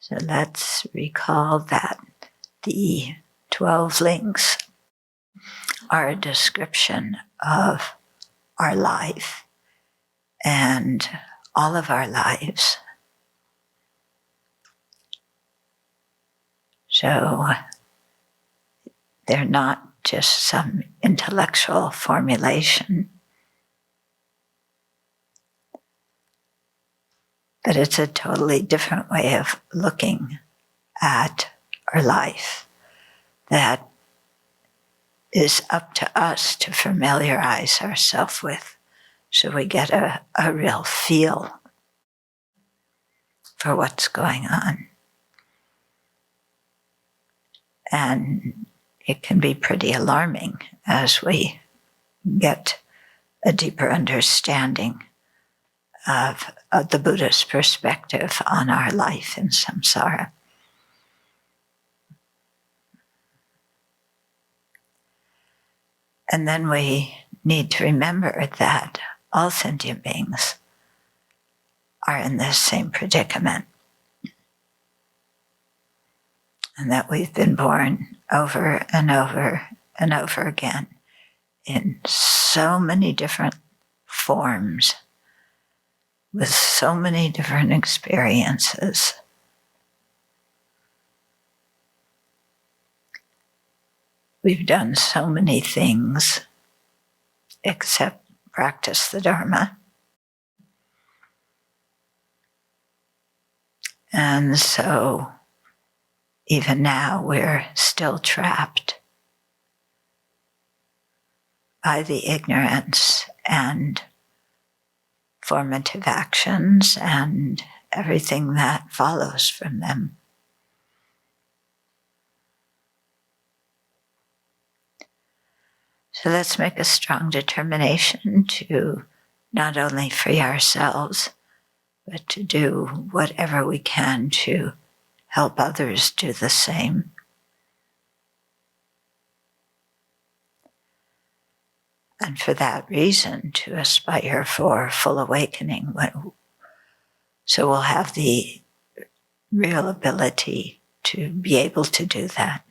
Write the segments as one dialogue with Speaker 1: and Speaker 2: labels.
Speaker 1: So let's recall that the 12 links are a description of our life and all of our lives. So they're not just some intellectual formulation, but it's a totally different way of looking at our life that is up to us to familiarize ourselves with, so we get a real feel for what's going on. And it can be pretty alarming as we get a deeper understanding of the Buddhist perspective on our life in samsara. And then we need to remember that all sentient beings are in this same predicament, and that we've been born over and over and over again in so many different forms, with so many different experiences. We've done so many things except practice the Dharma. And so even now we're still trapped by the ignorance and formative actions and everything that follows from them. So let's make a strong determination to not only free ourselves, but to do whatever we can to help others do the same. And for that reason, to aspire for full awakening. So we'll have the real ability to be able to do that.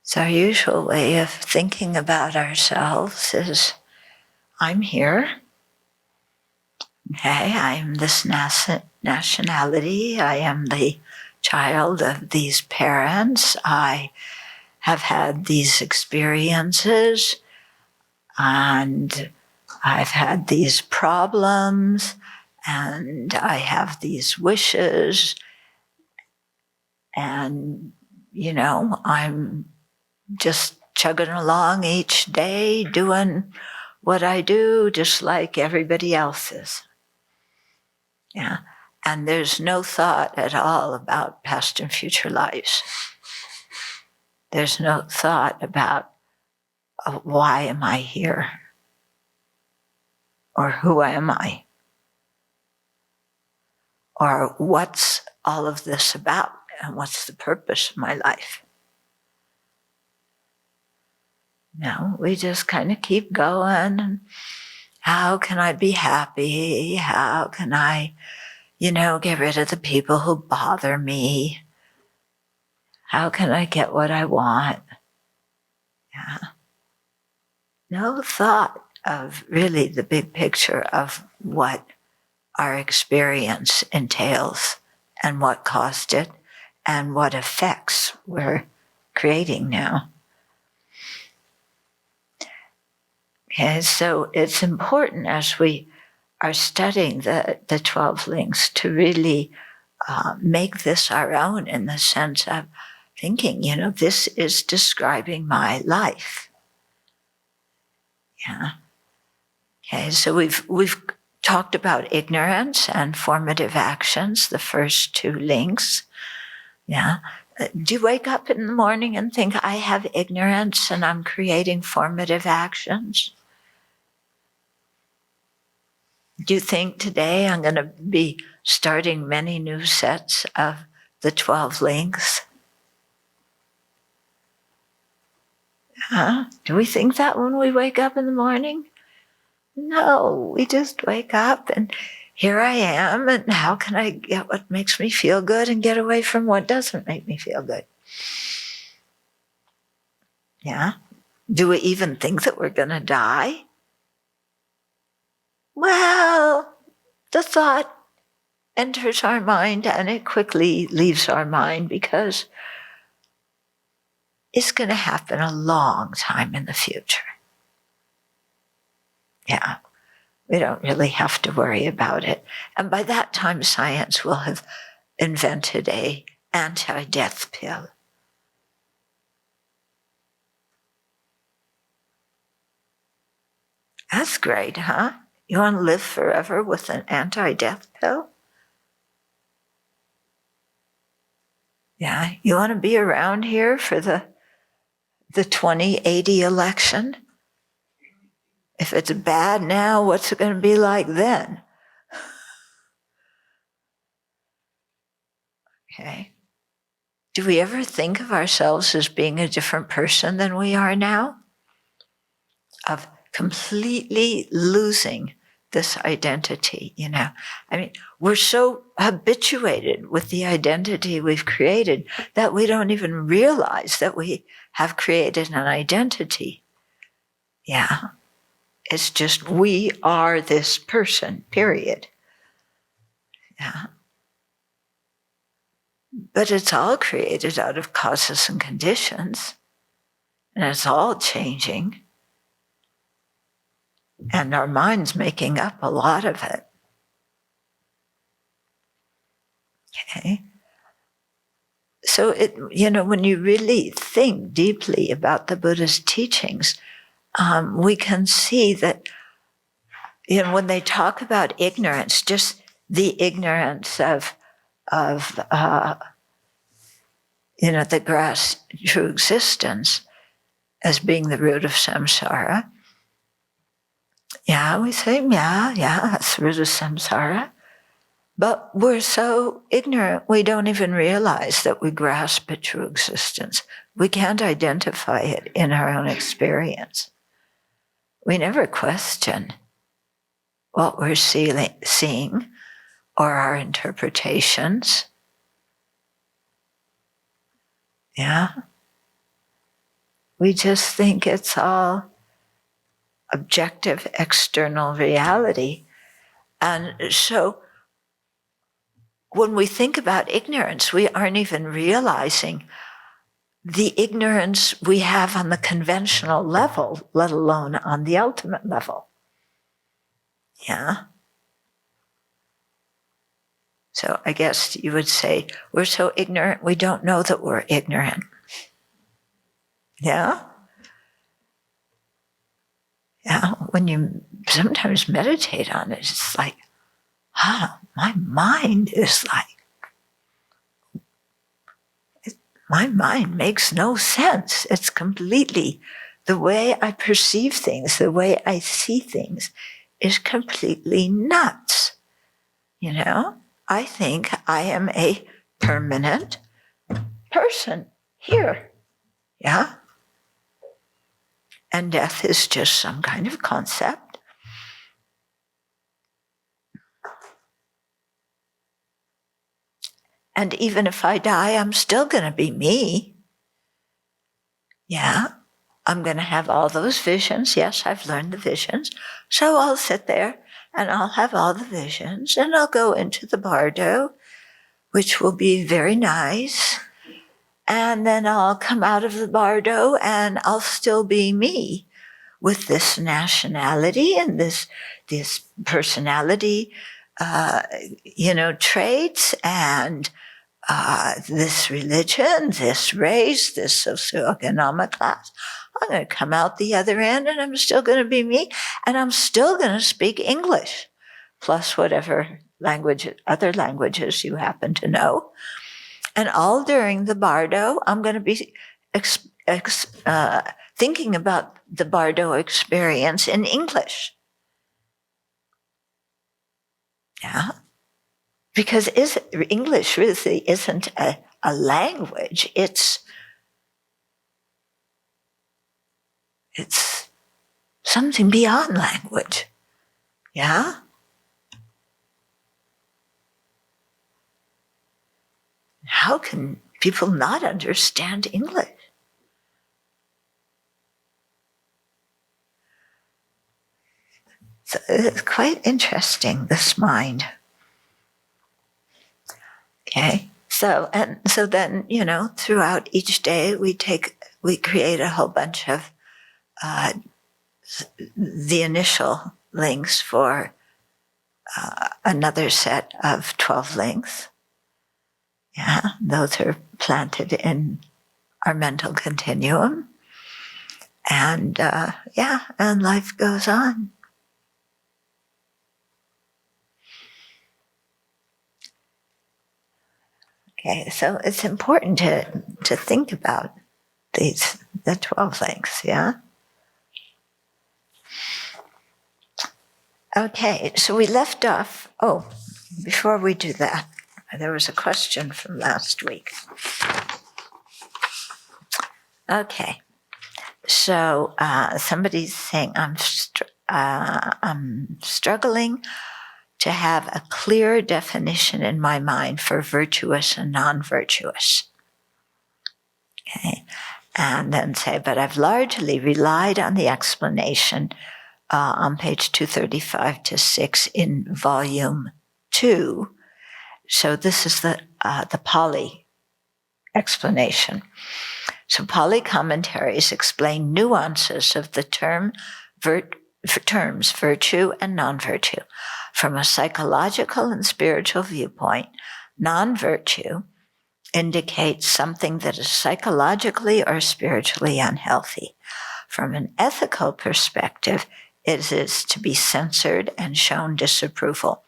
Speaker 1: So our usual way of thinking about ourselves is, I'm here. Okay, I am this nationality. I am the child of these parents. I have had these experiences, and I've had these problems, and I have these wishes, and, I'm just chugging along each day, doing what I do, just like everybody else is. Yeah. And there's no thought at all about past and future lives. There's no thought about why am I here? Or who am I? Or what's all of this about? And what's the purpose of my life? No, we just kind of keep going. How can I be happy? How can I, get rid of the people who bother me? How can I get what I want? Yeah. No thought of really the big picture of what our experience entails and what caused it and what effects we're creating now. Okay, so it's important as we are studying the 12 links to really make this our own, in the sense of thinking, this is describing my life. Yeah. Okay, so we've talked about ignorance and formative actions, the first 2 links. Yeah. Do you wake up in the morning and think, I have ignorance and I'm creating formative actions? Do you think today I'm going to be starting many new sets of the 12 links? Do we think that when we wake up in the morning? No, we just wake up and here I am, and how can I get what makes me feel good and get away from what doesn't make me feel good? Yeah? Do we even think that we're going to die? Well, the thought enters our mind and it quickly leaves our mind because it's going to happen a long time in the future. Yeah, we don't really have to worry about it. And by that time, science will have invented an anti-death pill. That's great, huh? You want to live forever with an anti-death pill? Yeah, you want to be around here for the 2080 election? If it's bad now, what's it going to be like then? Okay. Do we ever think of ourselves as being a different person than we are now? Of completely losing this identity, you know? I mean, we're so habituated with the identity we've created that we don't even realize that we have created an identity. Yeah. It's just, we are this person, period. Yeah. But it's all created out of causes and conditions. And it's all changing. And our mind's making up a lot of it. Okay. So when you really think deeply about the Buddha's teachings, we can see that, when they talk about ignorance, just the ignorance of the grasp true existence as being the root of samsara. Yeah, we say, yeah, that's the root of samsara. But we're so ignorant, we don't even realize that we grasp a true existence. We can't identify it in our own experience. We never question what we're seeing or our interpretations. Yeah? We just think it's all objective external reality. And so when we think about ignorance, we aren't even realizing the ignorance we have on the conventional level, let alone on the ultimate level. Yeah? So I guess you would say, we're so ignorant, we don't know that we're ignorant. Yeah? Yeah, when you sometimes meditate on it, it's like, my mind is my mind makes no sense. It's completely, the way I perceive things, the way I see things is completely nuts. I think I am a permanent person here. Yeah? And death is just some kind of concept. And even if I die, I'm still going to be me. Yeah, I'm going to have all those visions. Yes, I've learned the visions. So I'll sit there and I'll have all the visions and I'll go into the bardo, which will be very nice. And then I'll come out of the bardo and I'll still be me with this nationality and this personality, traits and this religion, this race, this socioeconomic class. I'm going to come out the other end and I'm still going to be me and I'm still going to speak English, plus whatever other languages you happen to know. And all during the bardo, I'm going to be thinking about the bardo experience in English. Yeah. Because English really isn't a language. It's something beyond language. Yeah? How can people not understand English? So it's quite interesting, this mind. Okay? So then, throughout each day we create a whole bunch of the initial links for another set of 12 links. Yeah, those are planted in our mental continuum. And and life goes on. Okay, so it's important to think about the 12 links, yeah? Okay, so we left off, before we do that, there was a question from last week. Okay, so somebody's saying, I'm struggling to have a clear definition in my mind for virtuous and non-virtuous. Okay, and then say, but I've largely relied on the explanation on page 235 to 6 in volume 2. So this is the Pali explanation. So Pali commentaries explain nuances of the terms virtue and non-virtue. From a psychological and spiritual viewpoint, non-virtue indicates something that is psychologically or spiritually unhealthy. From an ethical perspective, it is to be censored and shown disapproval.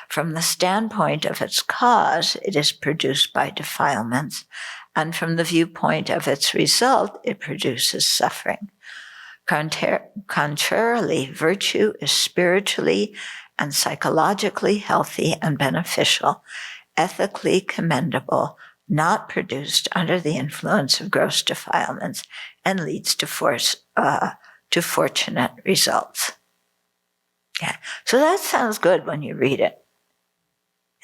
Speaker 1: From the standpoint of its cause, it is produced by defilements, and from the viewpoint of its result, it produces suffering. Contrarily, virtue is spiritually and psychologically healthy and beneficial, ethically commendable, not produced under the influence of gross defilements, and leads to fortunate results. Yeah, so that sounds good when you read it.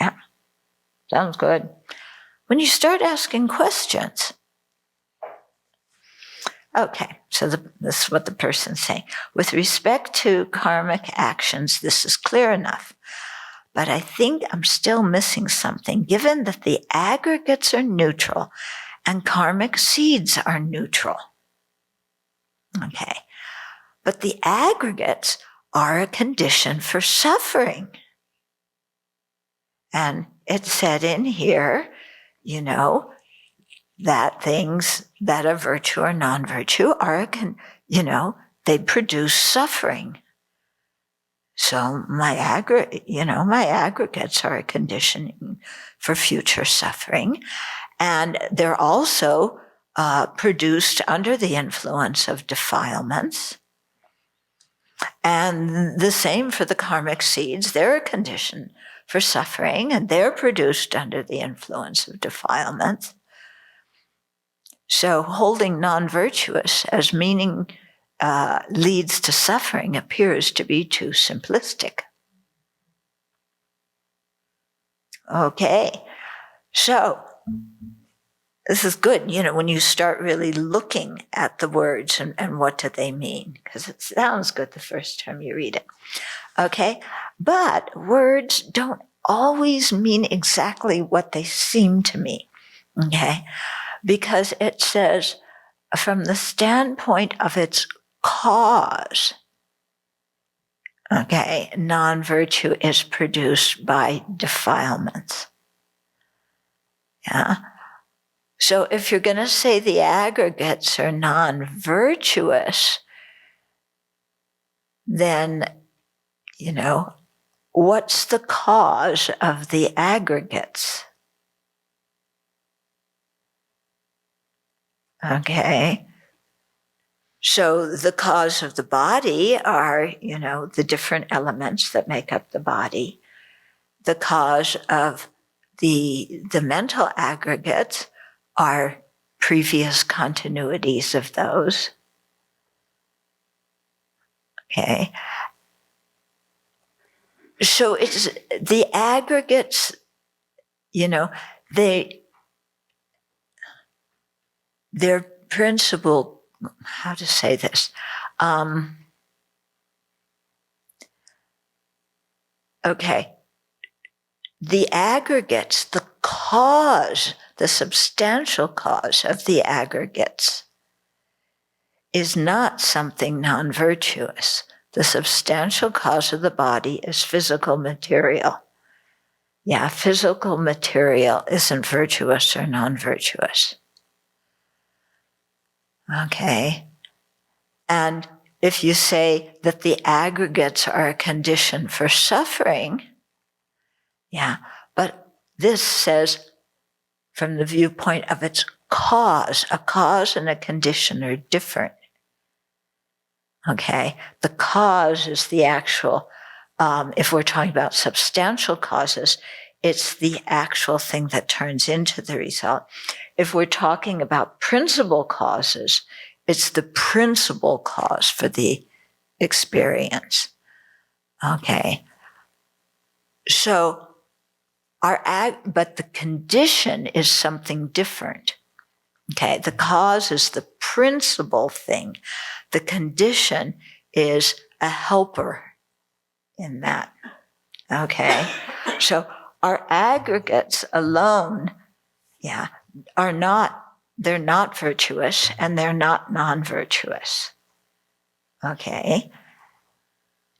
Speaker 1: Yeah, sounds good. When you start asking questions, okay, so this is what the person's saying. With respect to karmic actions, this is clear enough. But I think I'm still missing something, given that the aggregates are neutral and karmic seeds are neutral. Okay, but the aggregates are a condition for suffering. And it said in here, that things that are virtue or non-virtue are, they produce suffering. So my aggregates are a conditioning for future suffering. And they're also produced under the influence of defilements. And the same for the karmic seeds. They're a condition for suffering, and they're produced under the influence of defilements. So holding non-virtuous as meaning leads to suffering appears to be too simplistic. Okay, so this is good, when you start really looking at the words and what do they mean, because it sounds good the first time you read it. Okay, but words don't always mean exactly what they seem to mean, okay? Because it says, from the standpoint of its cause, okay, non-virtue is produced by defilements. Yeah. So if you're going to say the aggregates are non-virtuous, then, what's the cause of the aggregates? Okay. So the cause of the body are, the different elements that make up the body. The cause of the mental aggregates are previous continuities of those. Okay. So it's the aggregates, their principle, how to say this? Okay. The aggregates, the cause, the substantial cause of the aggregates is not something non-virtuous. The substantial cause of the body is physical material. Yeah, physical material isn't virtuous or non-virtuous. Okay. And if you say that the aggregates are a condition for suffering, yeah, but this says from the viewpoint of its cause, a cause and a condition are different. Okay, the cause is the actual, if we're talking about substantial causes, it's the actual thing that turns into the result. If we're talking about principal causes, it's the principal cause for the experience. Okay, so but the condition is something different. Okay, the cause is the principal thing. The condition is a helper in that. Okay, so our aggregates alone, yeah, they're not virtuous and they're not non-virtuous. Okay,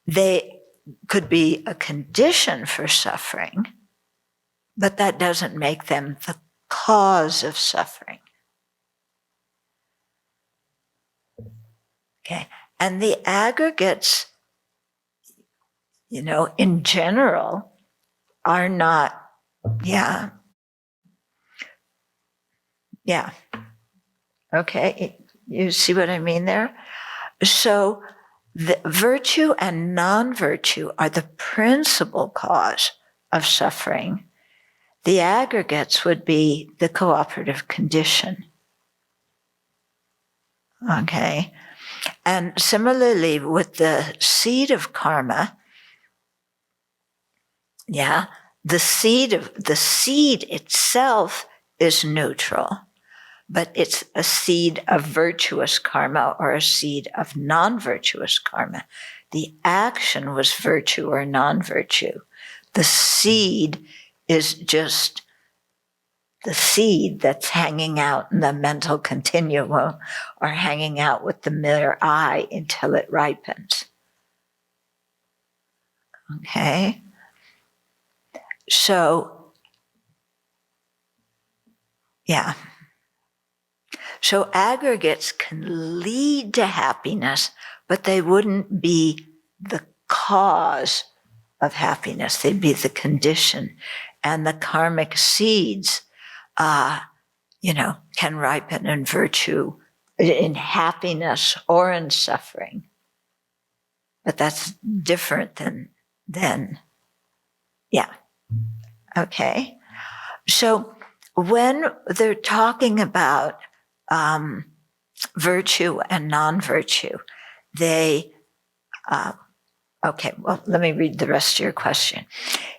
Speaker 1: they could be a condition for suffering, but that doesn't make them the cause of suffering. Okay, and the aggregates, in general, are not, yeah. Okay, you see what I mean there? So the virtue and non-virtue are the principal cause of suffering. The aggregates would be the cooperative condition. Okay, and similarly with the seed of karma, yeah, the seed itself is neutral, but it's a seed of virtuous karma or a seed of non-virtuous karma. The action was virtue or non-virtue. The seed is just the seed that's hanging out in the mental continuum or hanging out with the mere eye until it ripens. Okay? So, yeah. So aggregates can lead to happiness, but they wouldn't be the cause of happiness. They'd be the condition. And the karmic seeds, can ripen in virtue, in happiness or in suffering. But that's different than, yeah. Okay. So when they're talking about virtue and non-virtue, they, okay, well, let me read the rest of your question.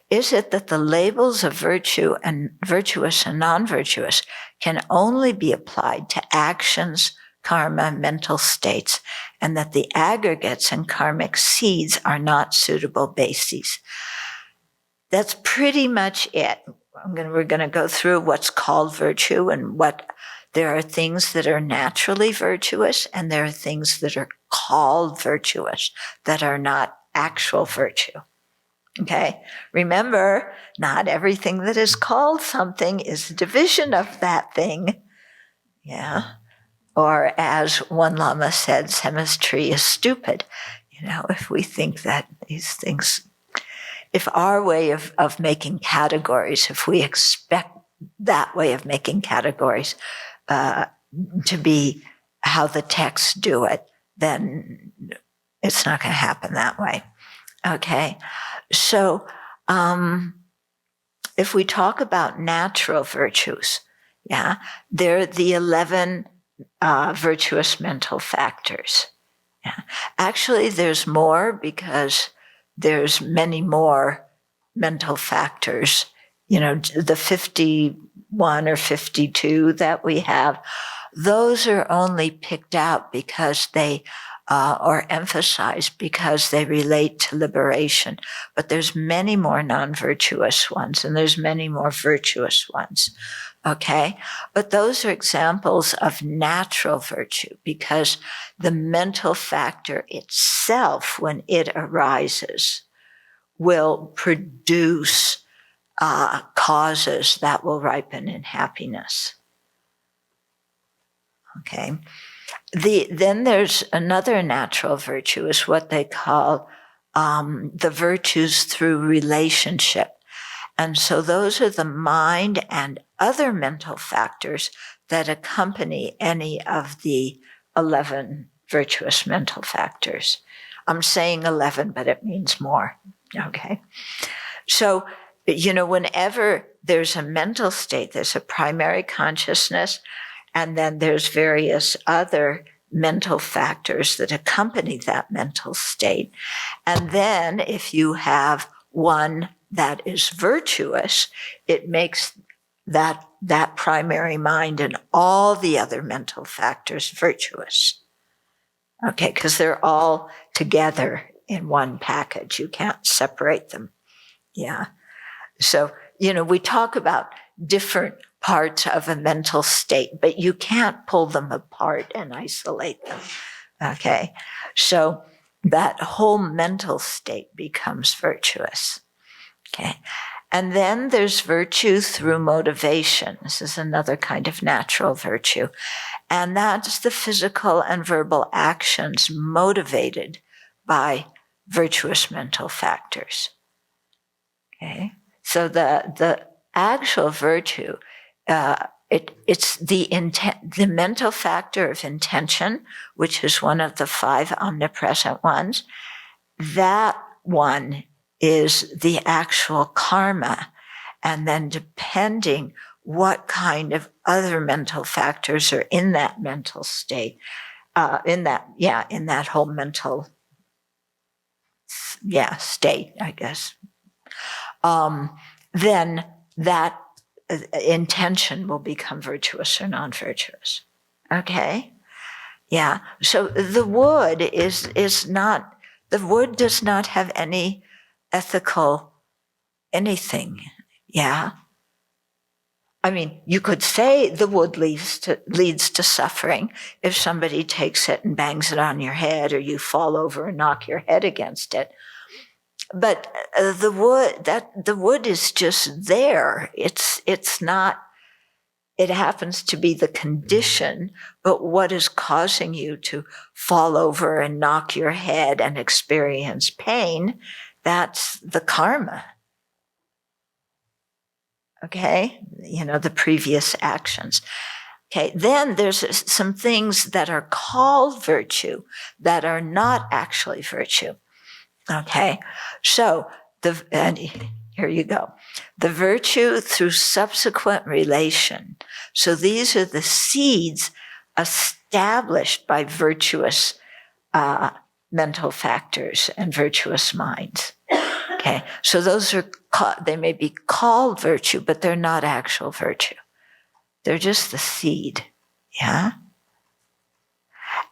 Speaker 1: Is it that the labels of virtue and virtuous and non-virtuous can only be applied to actions, karma, mental states, and that the aggregates and karmic seeds are not suitable bases? That's pretty much it. We're going to go through what's called virtue and there are things that are naturally virtuous and there are things that are called virtuous that are not actual virtue. Okay? Remember, not everything that is called something is a division of that thing. Yeah? Or as one Lama said, chemistry is stupid. If we think that these things, if our way of making categories, if we expect that way of making categories to be how the texts do it, then it's not going to happen that way. Okay, so if we talk about natural virtues, yeah, they're the 11 virtuous mental factors. Yeah. Actually, there's more because there's many more mental factors. You know, the 51 or 52 that we have, those are only picked out because they or emphasized because they relate to liberation. But there's many more non-virtuous ones, and there's many more virtuous ones. Okay? But those are examples of natural virtue because the mental factor itself, when it arises, will produce causes that will ripen in happiness. Okay? Then there's another natural virtue, is what they call the virtues through relationship. And so those are the mind and other mental factors that accompany any of the 11 virtuous mental factors. I'm saying 11, but it means more. Okay? So, you know, whenever there's a mental state, there's a primary consciousness, and then there's various other mental factors that accompany that mental state. And then if you have one that is virtuous, it makes that primary mind and all the other mental factors virtuous. Okay, because they're all together in one package. You can't separate them. Yeah. So, you know, we talk about different parts of a mental state, but you can't pull them apart and isolate them. Okay. So that whole mental state becomes virtuous. Okay. And then there's virtue through motivation. This is another kind of natural virtue. And that's the physical and verbal actions motivated by virtuous mental factors. Okay. So the actual virtue, it's the mental factor of intention, which is one of the 5 omnipresent ones. That one is the actual karma. And then depending what kind of other mental factors are in that mental state, in that whole mental, state, I guess, then that intention will become virtuous or non-virtuous. Okay? Yeah. So the wood the wood does not have any ethical anything. Yeah. I mean, you could say the wood leads to suffering if somebody takes it and bangs it on your head, or you fall over and knock your head against it. But the wood is just there. It's not, it happens to be the condition, but what is causing you to fall over and knock your head and experience pain, that's the karma. Okay? You know, the previous actions. Okay, then there's some things that are called virtue that are not actually virtue. Okay, so and here you go. The virtue through subsequent relation. So these are the seeds established by virtuous mental factors and virtuous minds. Okay, so those are they may be called virtue, but they're not actual virtue. They're just the seed. Yeah.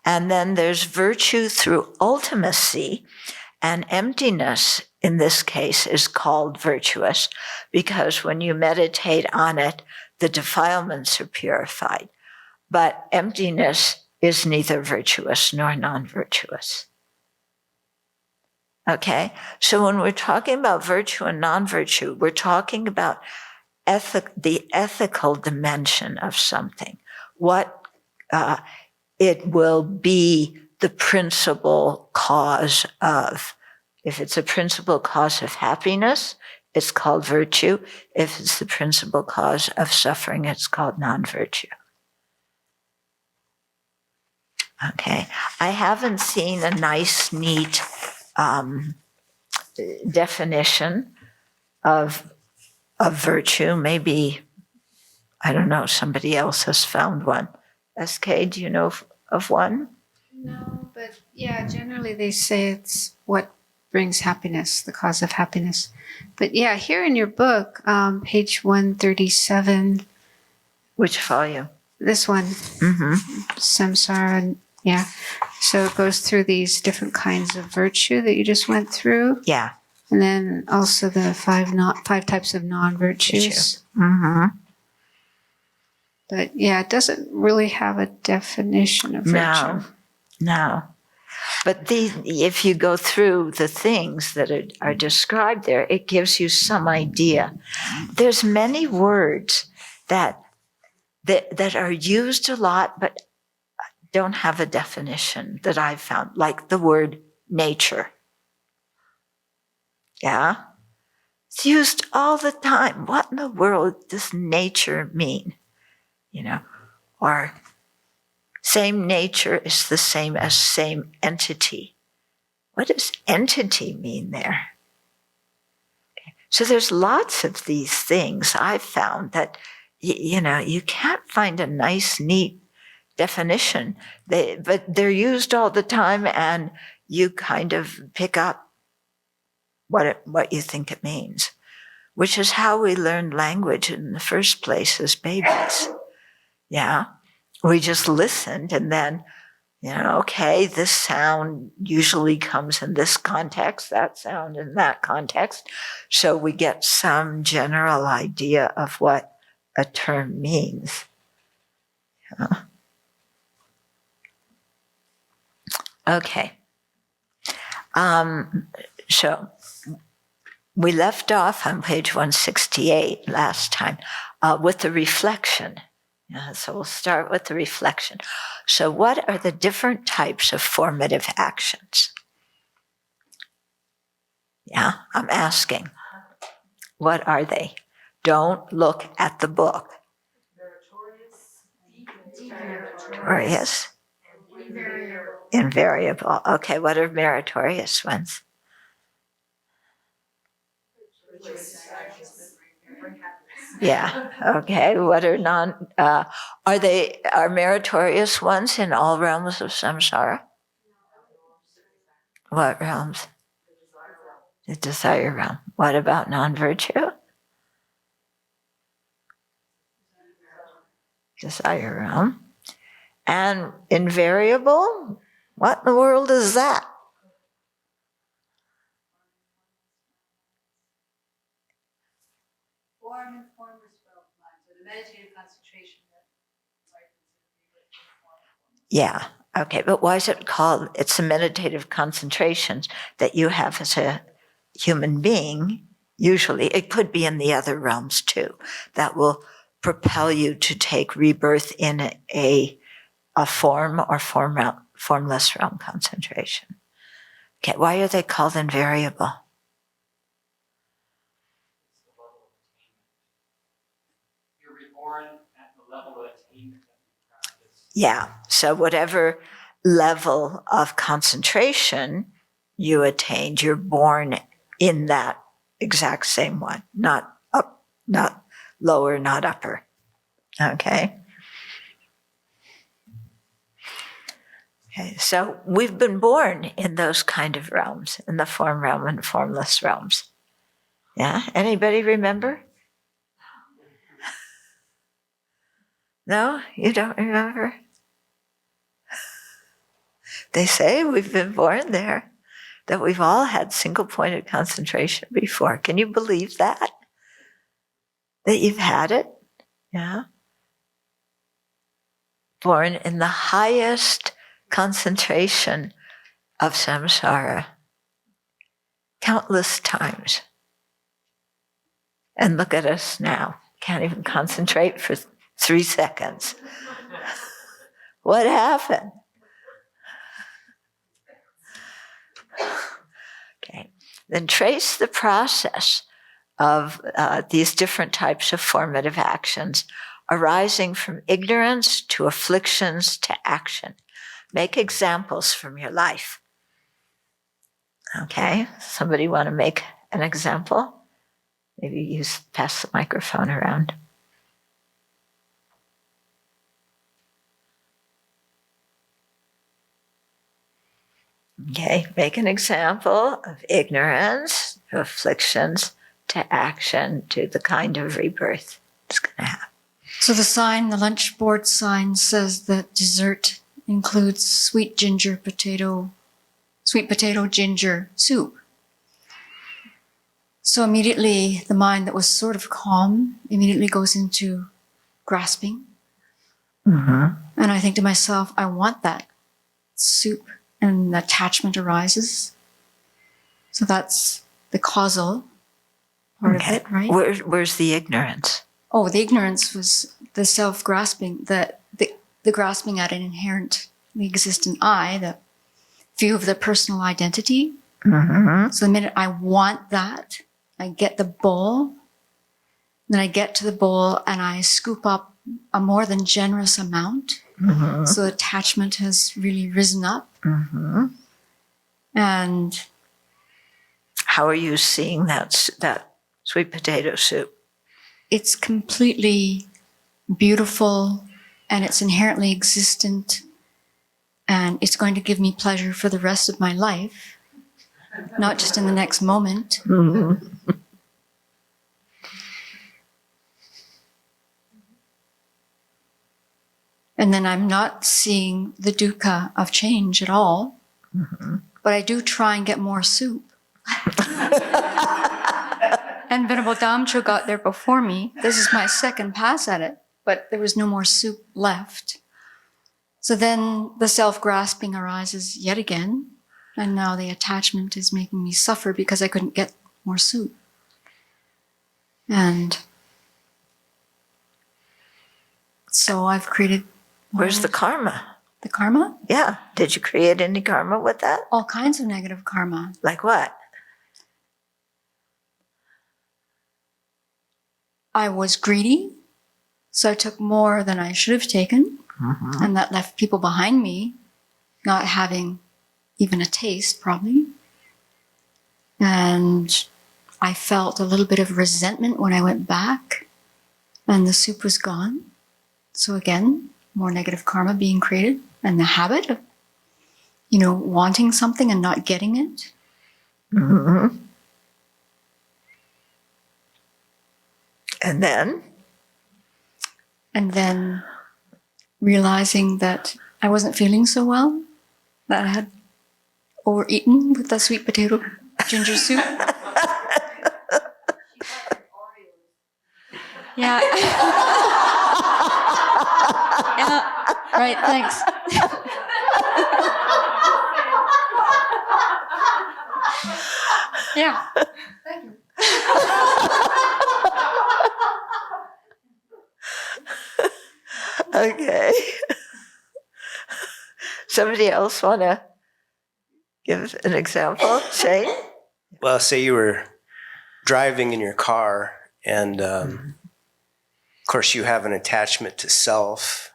Speaker 1: And then there's virtue through ultimacy. And emptiness, in this case, is called virtuous because when you meditate on it, the defilements are purified. But emptiness is neither virtuous nor non-virtuous. Okay? So when we're talking about virtue and non-virtue, we're talking about the ethical dimension of something. What it will be the principal cause of. If it's a principal cause of happiness, it's called virtue. If it's the principal cause of suffering, it's called non-virtue. Okay. I haven't seen a nice, neat definition of virtue. Maybe, I don't know, somebody else has found one. SK, do you know of one?
Speaker 2: No, but yeah, generally they say it's what brings happiness, the cause of happiness. But yeah, here in your book, page 137.
Speaker 1: Which volume?
Speaker 2: This one, Samsara, yeah. So it goes through these different kinds of virtue that you just went through.
Speaker 1: Yeah.
Speaker 2: And then also the five types of non-virtues. But yeah, it doesn't really have a definition of virtue.
Speaker 1: No. But if you go through the things that are described there, it gives you some idea. There's many words that are used a lot, but don't have a definition that I've found, like the word nature. Yeah? It's used all the time. What in the world does nature mean? Or same nature is the same as same entity. What does entity mean there? Okay. So there's lots of these things I've found that, you can't find a nice, neat definition. But they're used all the time, and you kind of pick up what you think it means, which is how we learned language in the first place as babies. Yeah. We just listened, and then, okay, this sound usually comes in this context, that sound in that context. So we get some general idea of what a term means. Yeah. Okay. So we left off on page 168 last time with the reflection. Yeah, so we'll start with the reflection. So what are the different types of formative actions? Yeah, I'm asking. What are they? Don't look at the book. Meritorious. Invariable. Okay, what are meritorious ones? Yeah. Okay. What are are meritorious ones in all realms of samsara? What realms? The desire realm. What about non-virtue? Desire realm. And invariable? What in the world is that?
Speaker 3: Form and formless realm mind. So the meditative concentration
Speaker 1: Yeah. Okay. But why is it called? It's the meditative concentrations that you have as a human being. Usually, it could be in the other realms too. That will propel you to take rebirth in a form or formless realm concentration. Okay. Why are they called invariable?
Speaker 4: You're reborn at the level of attainment that you practice.
Speaker 1: Yeah. So whatever level of concentration you attained, you're born in that exact same one, not up, not lower, not upper. Okay. Okay. So we've been born in those kind of realms, in the form realm and formless realms. Yeah. Anybody remember? No, you don't remember? They say we've been born there, that we've all had single-pointed concentration before. Can you believe that? That you've had it? Yeah. Born in the highest concentration of samsara countless times. And look at us now. Can't even concentrate for 3 seconds. What happened? Okay. Then trace the process of these different types of formative actions arising from ignorance to afflictions to action. Make examples from your life. Okay, somebody want to make an example? Maybe pass the microphone around. Okay, make an example of ignorance, to afflictions, to action, to the kind of rebirth it's going to have.
Speaker 5: So the lunch board sign says that dessert includes sweet potato ginger soup. So immediately the mind that was sort of calm immediately goes into grasping.
Speaker 1: Mm-hmm.
Speaker 5: And I think to myself, I want that soup, and attachment arises. So that's the causal part of it, right?
Speaker 1: Where's the ignorance?
Speaker 5: Oh, the ignorance was the self-grasping, the grasping at an inherently existent I, the view of the personal identity.
Speaker 1: Mm-hmm.
Speaker 5: So the minute I want that, I get the bowl, then I get to the bowl and I scoop up a more than generous amount.
Speaker 1: Mm-hmm.
Speaker 5: So attachment has really risen up.
Speaker 1: Mm-hmm.
Speaker 5: And
Speaker 1: how are you seeing that sweet potato soup?
Speaker 5: it's completely beautiful and it's inherently existent and it's going to give me pleasure for the rest of my life, not just in the next moment.
Speaker 1: Mm-hmm.
Speaker 5: And then I'm not seeing the dukkha of change at all,
Speaker 1: Mm-hmm.
Speaker 5: but I do try and get more soup. And Venerable Thubten Chodron got there before me. This is my second pass at it, but there was no more soup left. So then the self-grasping arises yet again, and now the attachment is making me suffer because I couldn't get more soup. And so I've created...
Speaker 1: Where's the karma?
Speaker 5: The karma?
Speaker 1: Yeah. Did you create any karma with that?
Speaker 5: All kinds of negative karma.
Speaker 1: Like what?
Speaker 5: I was greedy, so I took more than I should have taken,
Speaker 1: Mm-hmm.
Speaker 5: and that left people behind me not having even a taste, probably. And I felt a little bit of resentment when I went back, and the soup was gone. So again, more negative karma being created, and the habit of, wanting something and not getting it.
Speaker 1: Mm-hmm. And then
Speaker 5: Realizing that I wasn't feeling so well, that I had overeaten with the sweet potato ginger soup. Yeah. Yeah. Right, thanks. Yeah. Thank you.
Speaker 1: okay. Somebody else want to give an example? Shane?
Speaker 6: Well, say you were driving in your car and, of course, you have an attachment to self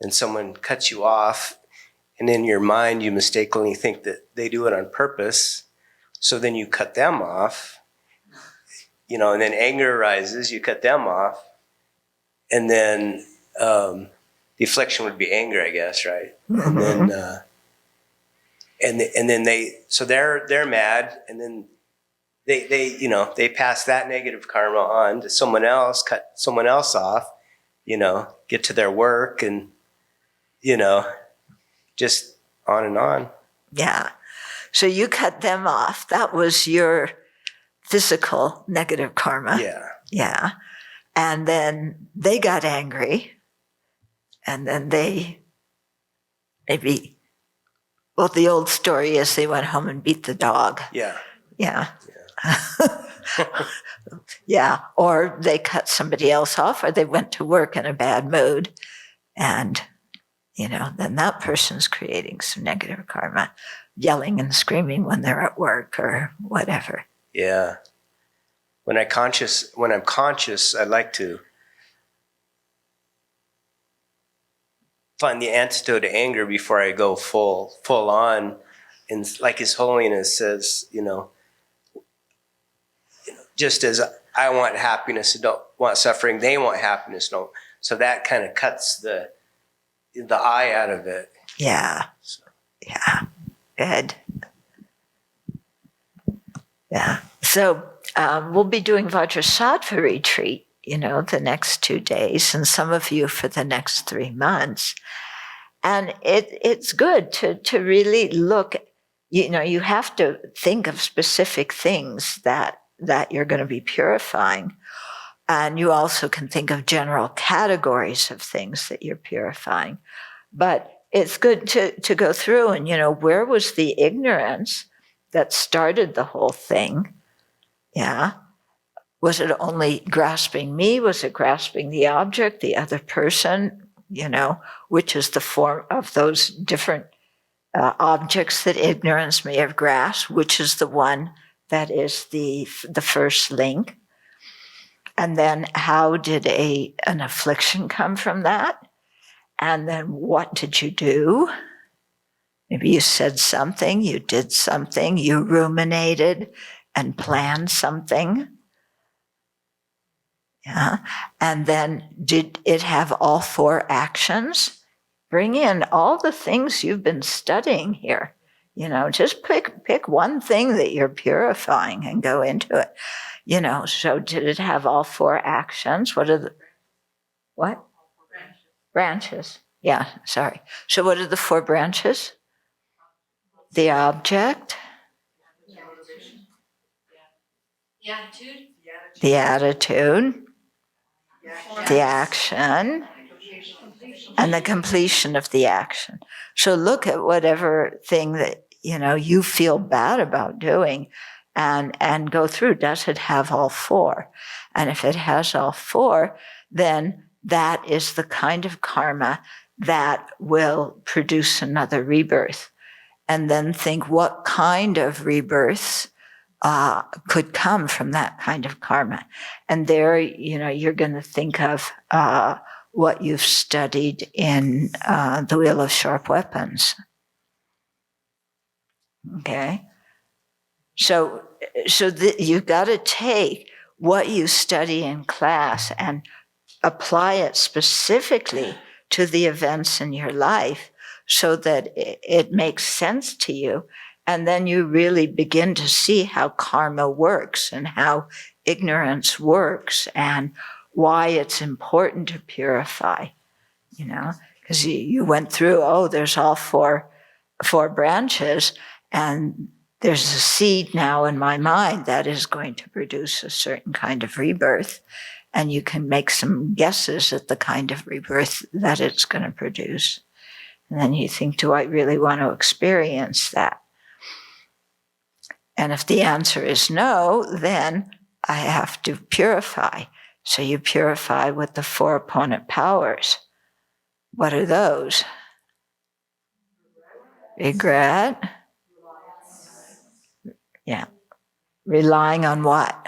Speaker 6: and someone cuts you off and in your mind you mistakenly think that they do it on purpose. So then you cut them off, and then anger arises, you cut them off. And then the affliction would be anger, I guess, right?
Speaker 1: Mm-hmm.
Speaker 6: And then they're mad, and then they pass that negative karma on to someone else, cut someone else off, get to their work, and just on and on.
Speaker 1: Yeah. So you cut them off. That was your physical negative karma.
Speaker 6: Yeah.
Speaker 1: Yeah. And then they got angry. And then the old story is they went home and beat the dog.
Speaker 6: Yeah.
Speaker 1: Yeah. Yeah. Or they cut somebody else off, or they went to work in a bad mood. And, then that person's creating some negative karma, yelling and screaming when they're at work or whatever.
Speaker 6: Yeah. When I'm conscious, I like to find the antidote to anger before I go full on. And like His Holiness says, just as I want happiness and don't want suffering, they want happiness, don't. So that kind of cuts the I out of it.
Speaker 1: Yeah. Yeah. Good. Yeah. So we'll be doing Vajrasattva retreat, the next 2 days, and some of you for the next 3 months. And it's good to really look, you have to think of specific things that you're going to be purifying. And you also can think of general categories of things that you're purifying. But it's good to go through and, where was the ignorance that started the whole thing? Yeah. Was it only grasping me? Was it grasping the object, the other person? Which is the form of those different objects that ignorance may have grasped, which is the one that is the first link. And then how did an affliction come from that? And then what did you do? Maybe you said something, you did something, you ruminated and planned something. Yeah. And then did it have all 4 actions? Bring in all the things you've been studying here. Just pick one thing that you're purifying and go into it. So did it have all 4 actions? What? Branches. Yeah, sorry. So what are the 4 branches? The object. The attitude. The action. And the completion of the action. So look at whatever thing that, you feel bad about doing and go through. Does it have all 4? And if it has all 4, then that is the kind of karma that will produce another rebirth. And then think what kind of rebirths could come from that kind of karma. And there, you're going to think of what you've studied in the Wheel of Sharp Weapons. Okay? So you've got to take what you study in class and apply it specifically to the events in your life so that it makes sense to you. And then you really begin to see how karma works and how ignorance works and why it's important to purify, because you went through, there's all four branches, and there's a seed now in my mind that is going to produce a certain kind of rebirth. And you can make some guesses at the kind of rebirth that it's going to produce. And then you think, do I really want to experience that? And if the answer is no, then I have to purify. So you purify with the 4 opponent powers. What are those? Regret. Yeah. Relying on what?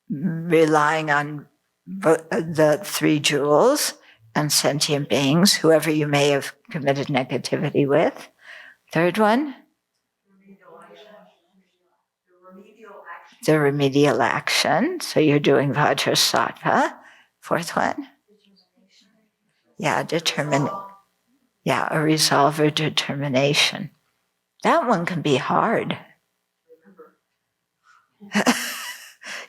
Speaker 1: Relying on the 3 jewels and sentient beings, whoever you may have committed negativity with. Third one? The remedial action. So you're doing Vajrasattva. 4th one? Yeah, Yeah, a resolve or determination. That one can be hard.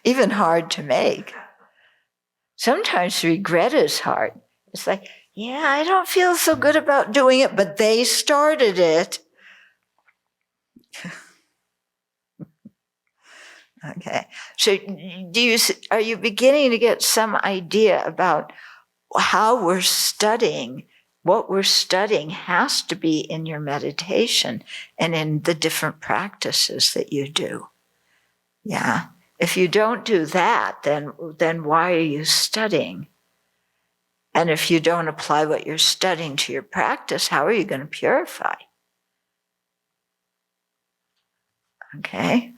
Speaker 1: Even hard to make. Sometimes regret is hard. It's like, yeah, I don't feel so good about doing it, but they started it. Okay. So are you beginning to get some idea about how we're studying? What we're studying has to be in your meditation and in the different practices that you do. Yeah. If you don't do that, then why are you studying? And if you don't apply what you're studying to your practice, how are you going to purify? Okay.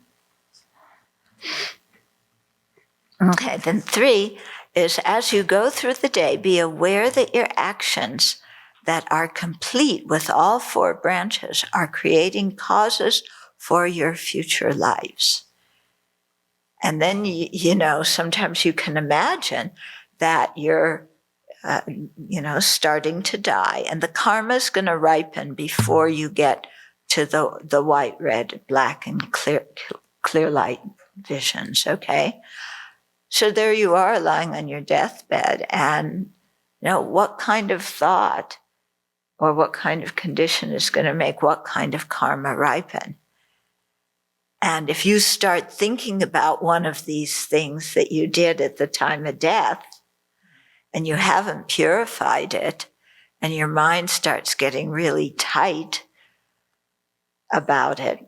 Speaker 1: Okay, then 3 is as you go through the day, be aware that your actions that are complete with all 4 branches are creating causes for your future lives. And then, sometimes you can imagine that you're, starting to die, and the karma is going to ripen before you get to the white, red, black, and clear light visions, okay? So there you are lying on your deathbed, and what kind of thought or what kind of condition is going to make what kind of karma ripen? And if you start thinking about one of these things that you did at the time of death, and you haven't purified it, and your mind starts getting really tight about it,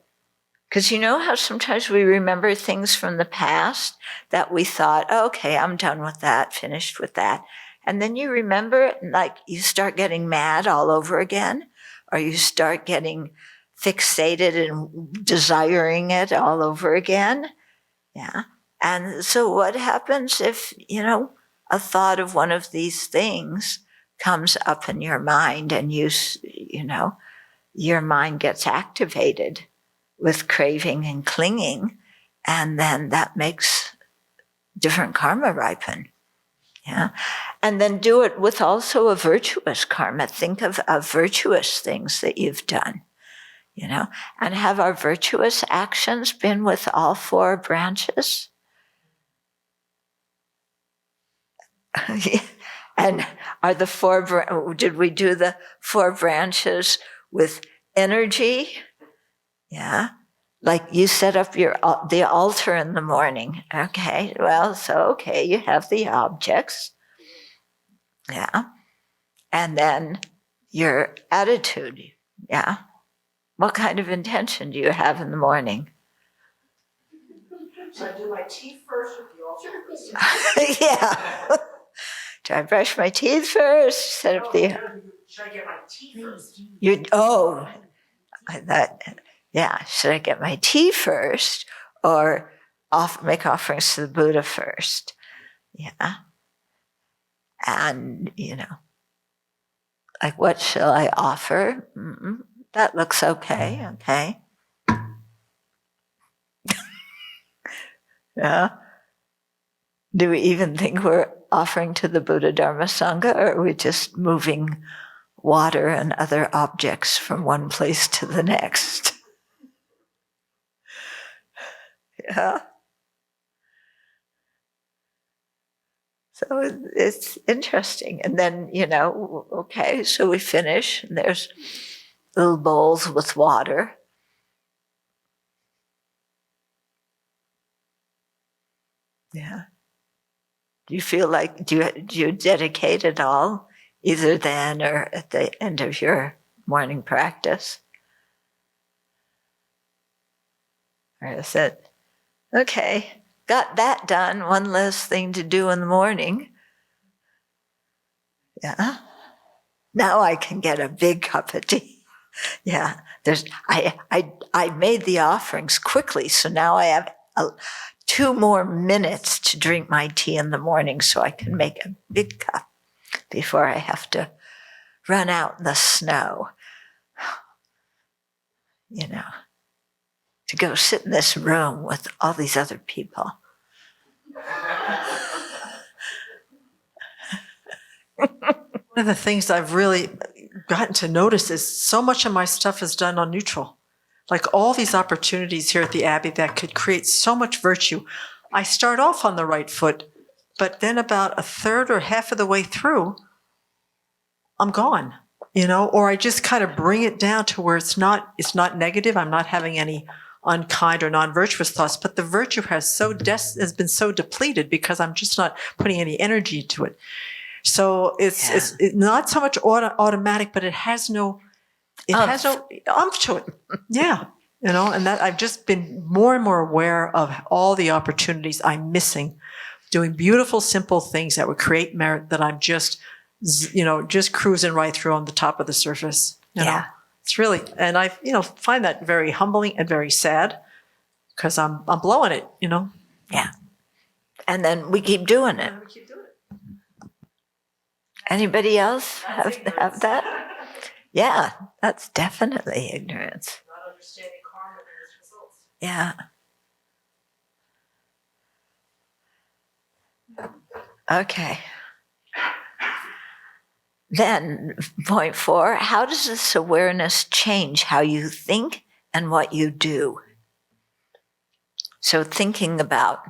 Speaker 1: because you know how sometimes we remember things from the past that we thought, okay, I'm done with that, finished with that. And then you remember, like you start getting mad all over again, or you start getting fixated and desiring it all over again. Yeah. And so what happens if, a thought of one of these things comes up in your mind, and your mind gets activated with craving and clinging, and then that makes different karma ripen. Yeah. And then do it with also a virtuous karma. Think of virtuous things that you've done, and have our virtuous actions been with all 4 branches? And are the 4, did we do the 4 branches with energy? Yeah. Like you set up the altar in the morning. Okay. Well, you have the objects. Yeah. And then your attitude. Yeah. What kind of intention do you have in the morning?
Speaker 7: Should I do my teeth first or the altar first?
Speaker 1: Yeah. Do I brush my teeth first? Set up the.
Speaker 7: Should I get my tea first?
Speaker 1: Should I get my tea first, or make offerings to the Buddha first? Yeah. And, like, what shall I offer? That looks okay. Okay. Yeah. Do we even think we're offering to the Buddha, Dharma, Sangha, or are we just moving water and other objects from one place to the next? Yeah. So it's interesting. And then, okay, so we finish, and there's little bowls with water. Yeah. Do you feel like, do you dedicate it all, either then or at the end of your morning practice? Or is it, okay, got that done, one less thing to do in the morning. Yeah. Now I can get a big cup of tea. Yeah. I made the offerings quickly, so now I have 2 more minutes to drink my tea in the morning, so I can make a big cup before I have to run out in the snow. To go sit in this room with all these other people.
Speaker 7: One of the things I've really gotten to notice is so much of my stuff is done on neutral. Like all these opportunities here at the Abbey that could create so much virtue. I start off on the right foot, but then about a third or half of the way through, I'm gone, or I just kind of bring it down to where it's not negative. I'm not having any unkind or non-virtuous thoughts, but the virtue has been so depleted because I'm just not putting any energy to it. So it's not so much automatic, but it has no umph to it. Yeah. And that I've just been more and more aware of all the opportunities I'm missing, doing beautiful, simple things that would create merit that I'm just cruising right through on the top of the surface. You know? It's really, and I, find that very humbling and very sad because I'm blowing it,
Speaker 1: Yeah. And then we keep doing it.
Speaker 7: And we keep doing it.
Speaker 1: Anybody else
Speaker 7: That's
Speaker 1: have that? Yeah, that's definitely ignorance.
Speaker 7: Not understanding karma and its results.
Speaker 1: Yeah. Okay. Then, point 4, how does this awareness change how you think and what you do? So, thinking about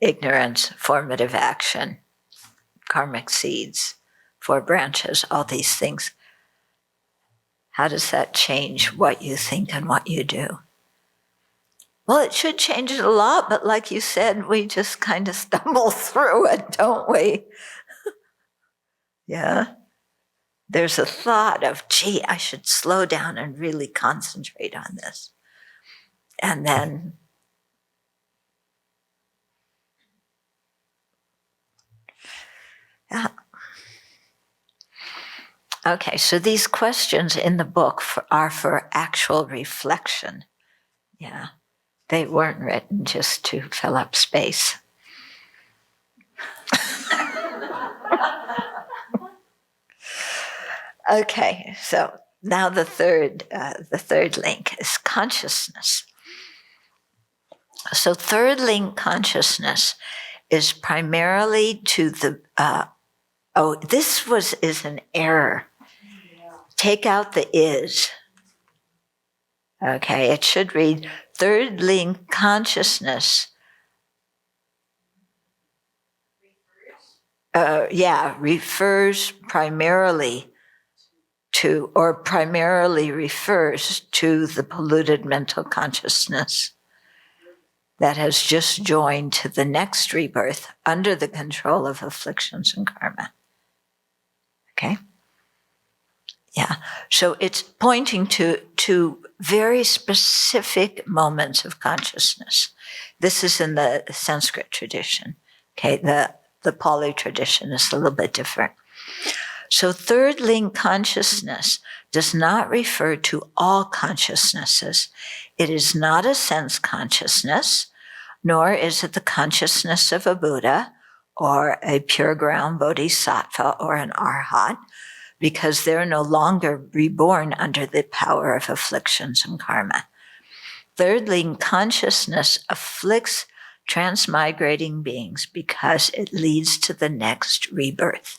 Speaker 1: ignorance, formative action, karmic seeds, 4 branches, all these things. How does that change what you think and what you do? Well, it should change it a lot, but like you said, we just kind of stumble through it, don't we? Yeah. There's a thought of, gee, I should slow down and really concentrate on this. And then yeah. Okay, so these questions in the book are for actual reflection. Yeah. They weren't written just to fill up space. Okay, so now the third link is consciousness. So third link consciousness is primarily to the, this is an error. Take out the is. Okay, it should read third link consciousness. Refers primarily to, or primarily refers to the polluted mental consciousness that has just joined to the next rebirth under the control of afflictions and karma. Okay? Yeah. So it's pointing to very specific moments of consciousness. This is in the Sanskrit tradition. Okay, the Pali tradition is a little bit different. So third link consciousness does not refer to all consciousnesses. It is not a sense consciousness, nor is it the consciousness of a Buddha or a pure ground bodhisattva or an arhat, because they're no longer reborn under the power of afflictions and karma. Third link consciousness afflicts transmigrating beings because it leads to the next rebirth.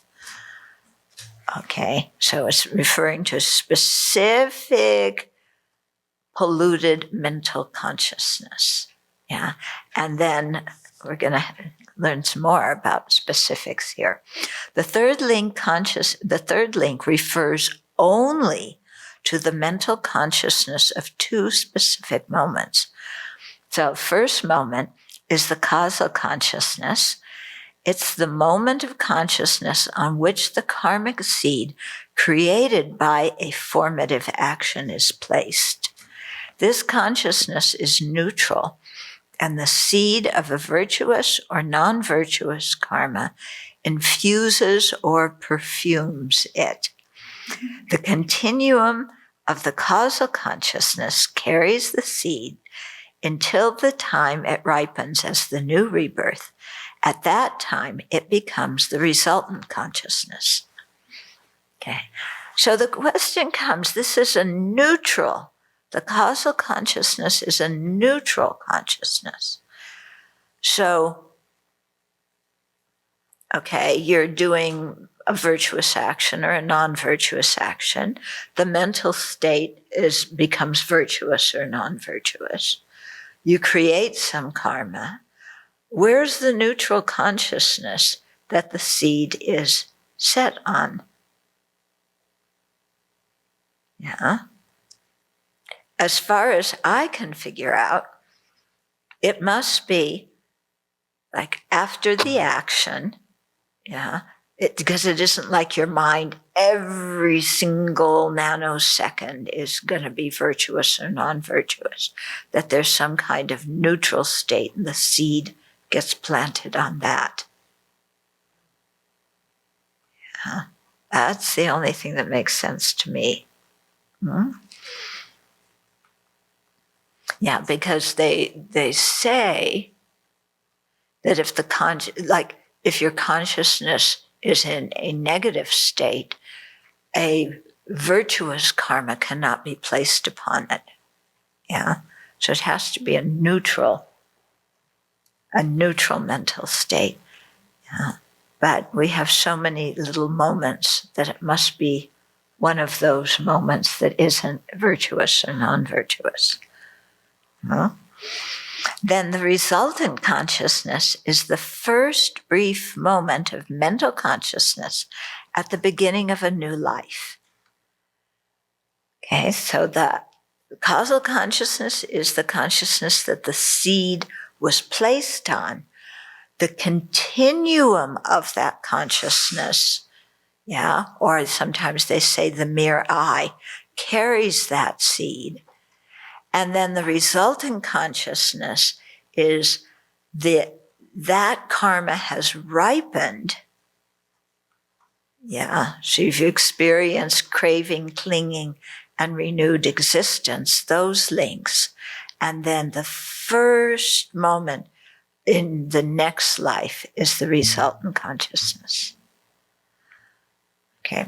Speaker 1: Okay, so it's referring to specific polluted mental consciousness. Yeah, and then we're going to learn some more about specifics here. The third link refers only to the mental consciousness of 2 specific moments. So first moment is the causal consciousness. It's the moment of consciousness on which the karmic seed created by a formative action is placed. This consciousness is neutral, and the seed of a virtuous or non-virtuous karma infuses or perfumes it. The continuum of the causal consciousness carries the seed until the time it ripens as the new rebirth. At that time, it becomes the resultant consciousness. Okay, so the question comes, this is a neutral, the causal consciousness is a neutral consciousness. So, okay, you're doing a virtuous action or a non-virtuous action. The mental state becomes virtuous or non-virtuous. You create some karma. Where's the neutral consciousness that the seed is set on? Yeah. As far as I can figure out, it must be like after the action, yeah, because it isn't like your mind every single nanosecond is going to be virtuous or non-virtuous, that there's some kind of neutral state and the seed gets planted on that. Yeah, that's the only thing that makes sense to me. Yeah, because they say that if your consciousness is in a negative state, a virtuous karma cannot be placed upon it. Yeah. So it has to be a neutral mental state. Yeah. But we have so many little moments that it must be one of those moments that isn't virtuous or non-virtuous. Huh? Then the resultant consciousness is the first brief moment of mental consciousness at the beginning of a new life. Okay, so the causal consciousness is the consciousness that the seed was placed on. The continuum of that consciousness, yeah, or sometimes they say the mere eye, carries that seed. And then the resultant consciousness is that karma has ripened. Yeah, so you've experienced craving, clinging, and renewed existence, those links. And then the first moment in the next life is the resultant consciousness. Okay,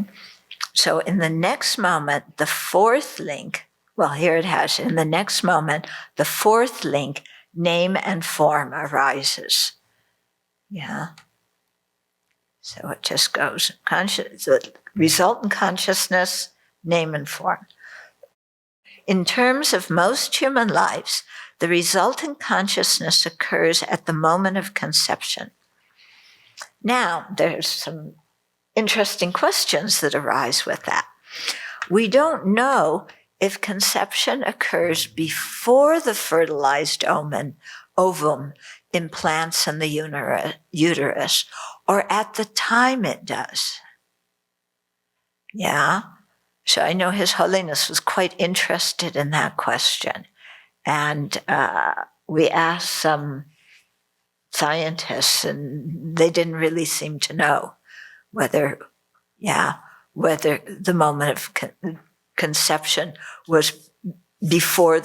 Speaker 1: so in the next moment, the fourth link, well, here it has, in the next moment, the fourth link, name and form, arises. Yeah. So it just goes, the resultant consciousness, name and form. In terms of most human lives, the resultant consciousness occurs at the moment of conception. Now, there's some interesting questions that arise with that. We don't know if conception occurs before the fertilized ovum implants in the uterus or at the time it does. Yeah. So I know His Holiness was quite interested in that question. And we asked some scientists, and they didn't really seem to know whether the moment of conception was before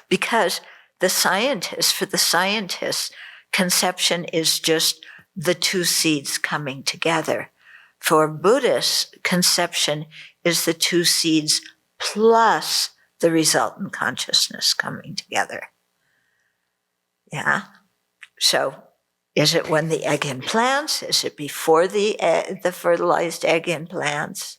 Speaker 1: because for the scientists, conception is just the two seeds coming together. For Buddhists, conception is the two seeds plus the resultant consciousness coming together. Yeah. So is it when the egg implants? Is it before the fertilized egg implants?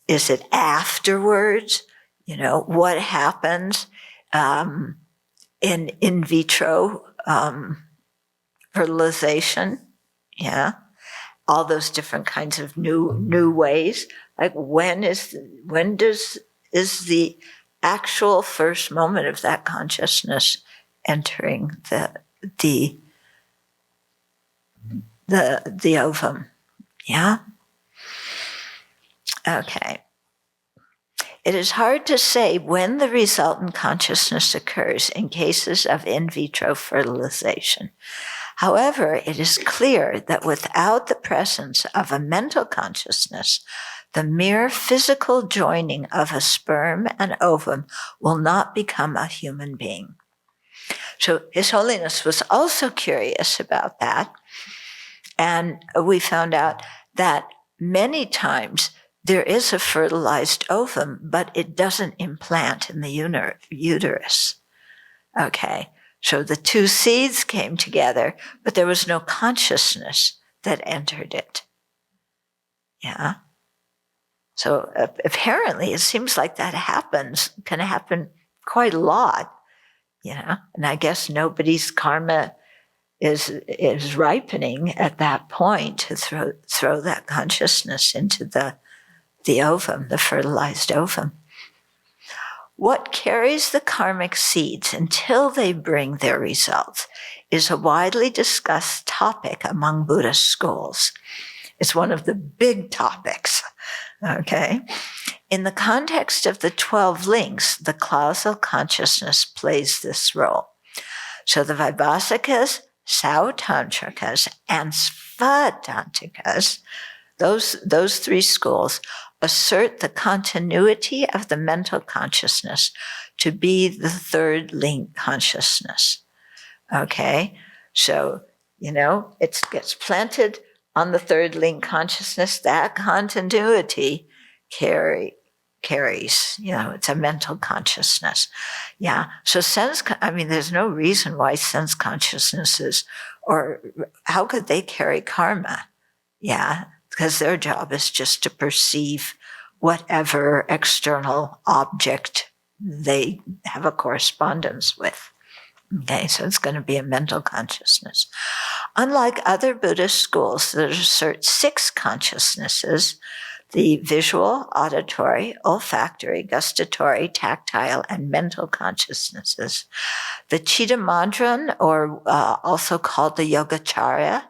Speaker 1: Is it afterwards? What happens in vitro fertilization? Yeah. All those different kinds of new ways. Like when is the actual first moment of that consciousness entering the ovum? Yeah. Okay. It is hard to say when the resultant consciousness occurs in cases of in vitro fertilization. However, it is clear that without the presence of a mental consciousness, the mere physical joining of a sperm and ovum will not become a human being. So His Holiness was also curious about that. And we found out that many times there is a fertilized ovum, but it doesn't implant in the uterus. Okay. So the two seeds came together, but there was no consciousness that entered it. Yeah. So apparently it seems like that can happen quite a lot, and I guess nobody's karma is ripening at that point to throw that consciousness into the ovum, the fertilized ovum. What carries the karmic seeds until they bring their results is a widely discussed topic among Buddhist schools. It's one of the big topics, okay? In the context of the 12 links, the causal consciousness plays this role. So the Vaibhasikas, Sautantrikas, and Svatantrikas, those three schools, assert the continuity of the mental consciousness to be the third link consciousness. Okay? So, it gets planted on the third link consciousness. That continuity carries, it's a mental consciousness. Yeah. So there's no reason why sense consciousnesses, or how could they carry karma? Yeah. Because their job is just to perceive whatever external object they have a correspondence with. Okay, so it's going to be a mental consciousness. Unlike other Buddhist schools that assert 6 consciousnesses, the visual, auditory, olfactory, gustatory, tactile, and mental consciousnesses, the Chittamadran, or also called the Yogacarya,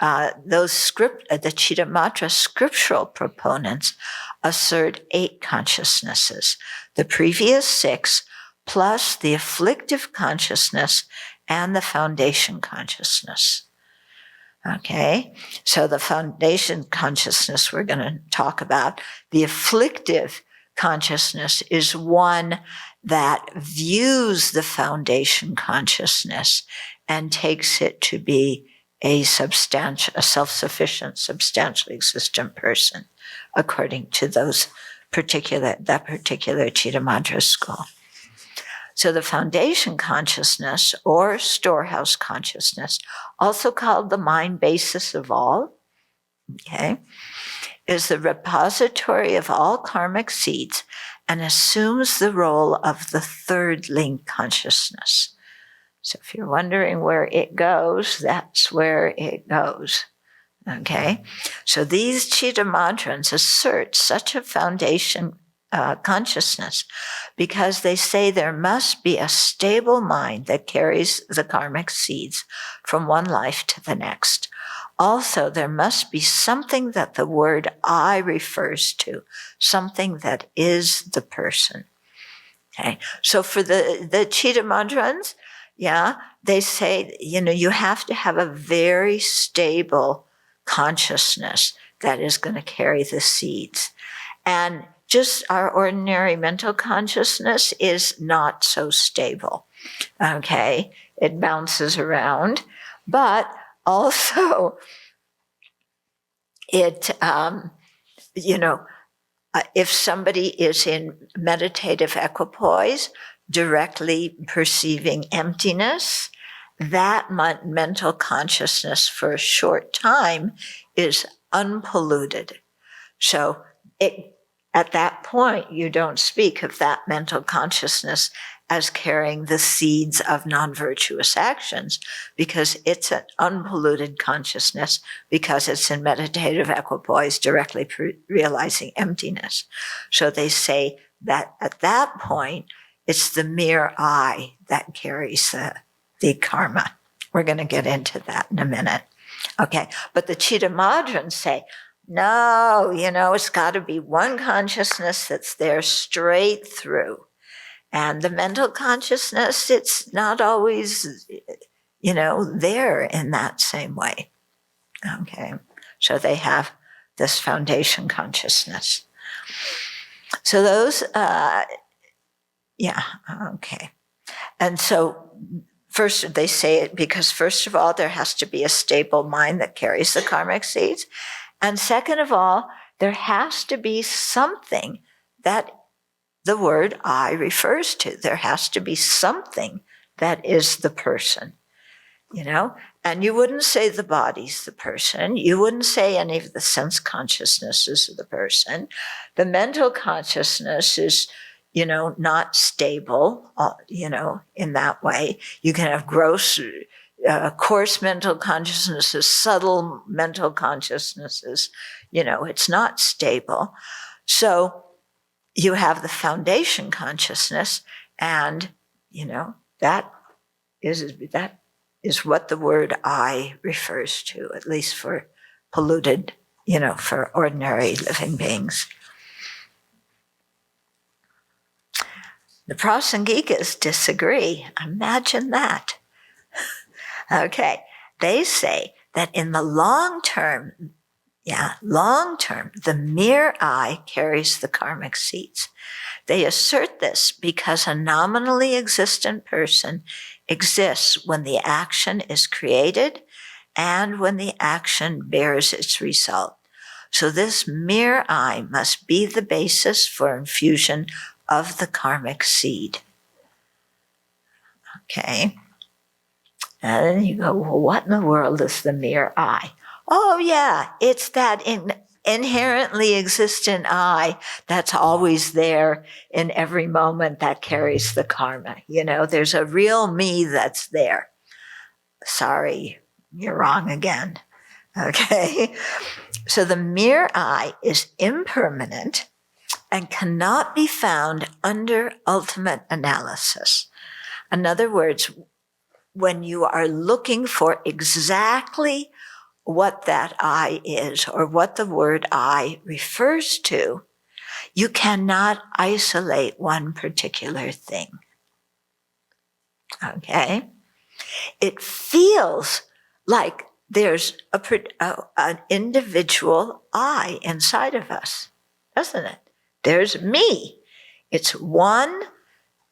Speaker 1: the Chittamatra scriptural proponents assert 8 consciousnesses, the previous 6 plus the afflictive consciousness and the foundation consciousness. Okay, so the foundation consciousness we're going to talk about. The afflictive consciousness is one that views the foundation consciousness and takes it to be a self-sufficient, substantially existent person, according to that particular Chittamatra school. So the foundation consciousness, or storehouse consciousness, also called the mind basis of all, okay, is the repository of all karmic seeds and assumes the role of the third link consciousness. So if you're wondering where it goes, that's where it goes. Okay? So these Chittamadrans assert such a foundation consciousness because they say there must be a stable mind that carries the karmic seeds from one life to the next. Also, there must be something that the word I refers to, something that is the person. Okay? So for the Chittamadrans, they say, you have to have a very stable consciousness that is going to carry the seeds. And just our ordinary mental consciousness is not so stable. Okay? It bounces around. But also, if somebody is in meditative equipoise, directly perceiving emptiness, that mental consciousness for a short time is unpolluted. So at that point, you don't speak of that mental consciousness as carrying the seeds of non-virtuous actions, because it's an unpolluted consciousness, because it's in meditative equipoise, directly realizing emptiness. So they say that at that point, it's the mere I that carries the karma. We're going to get into that in a minute. Okay, but the Chittamadrans say, no, it's got to be one consciousness that's there straight through. And the mental consciousness, it's not always, there in that same way. Okay, so they have this foundation consciousness. So those, okay. And so first they say it because first of all, there has to be a stable mind that carries the karmic seeds. And second of all, there has to be something that the word I refers to. There has to be something that is the person, and you wouldn't say the body's the person. You wouldn't say any of the sense consciousnesses of the person. The mental consciousness is, not stable, in that way. You can have coarse mental consciousnesses, subtle mental consciousnesses, it's not stable. So you have the foundation consciousness, and, that is what the word I refers to, at least for polluted, for ordinary living beings. The Prasangikas disagree. Imagine that. Okay, they say that in the long term, Yeah, long term, the mere I carries the karmic seeds. They assert this because a nominally existent person exists when the action is created and when the action bears its result. So this mere I must be the basis for infusion of the karmic seed. Okay. And then you go, well, what in the world is the mere I? Oh, yeah, it's that inherently existent I that's always there in every moment that carries the karma. You know, there's a real me that's there. Sorry, you're wrong again. Okay. So the mere I is impermanent and cannot be found under ultimate analysis. In other words, when you are looking for exactly what that I is or what the word I refers to, you cannot isolate one particular thing. Okay? It feels like there's an individual I inside of us, doesn't it? There's me. It's one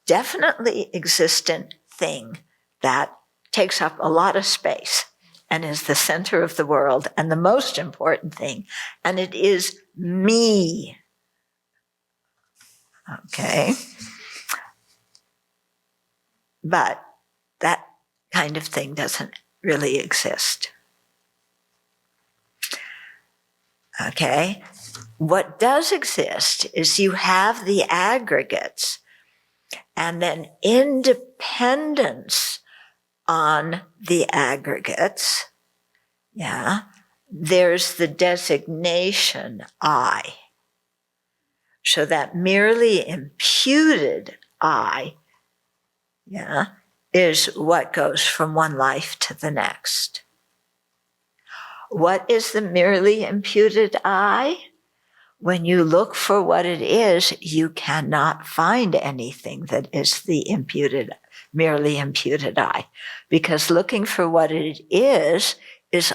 Speaker 1: definitely existent thing that takes up a lot of space and is the center of the world and the most important thing. And it is me. Okay? But that kind of thing doesn't really exist. Okay? What does exist is you have the aggregates and then independence on the aggregates. Yeah. There's the designation I. So that merely imputed I, yeah, is what goes from one life to the next. What is the merely imputed I? When you look for what it is, you cannot find anything that is the merely imputed I. Because looking for what it is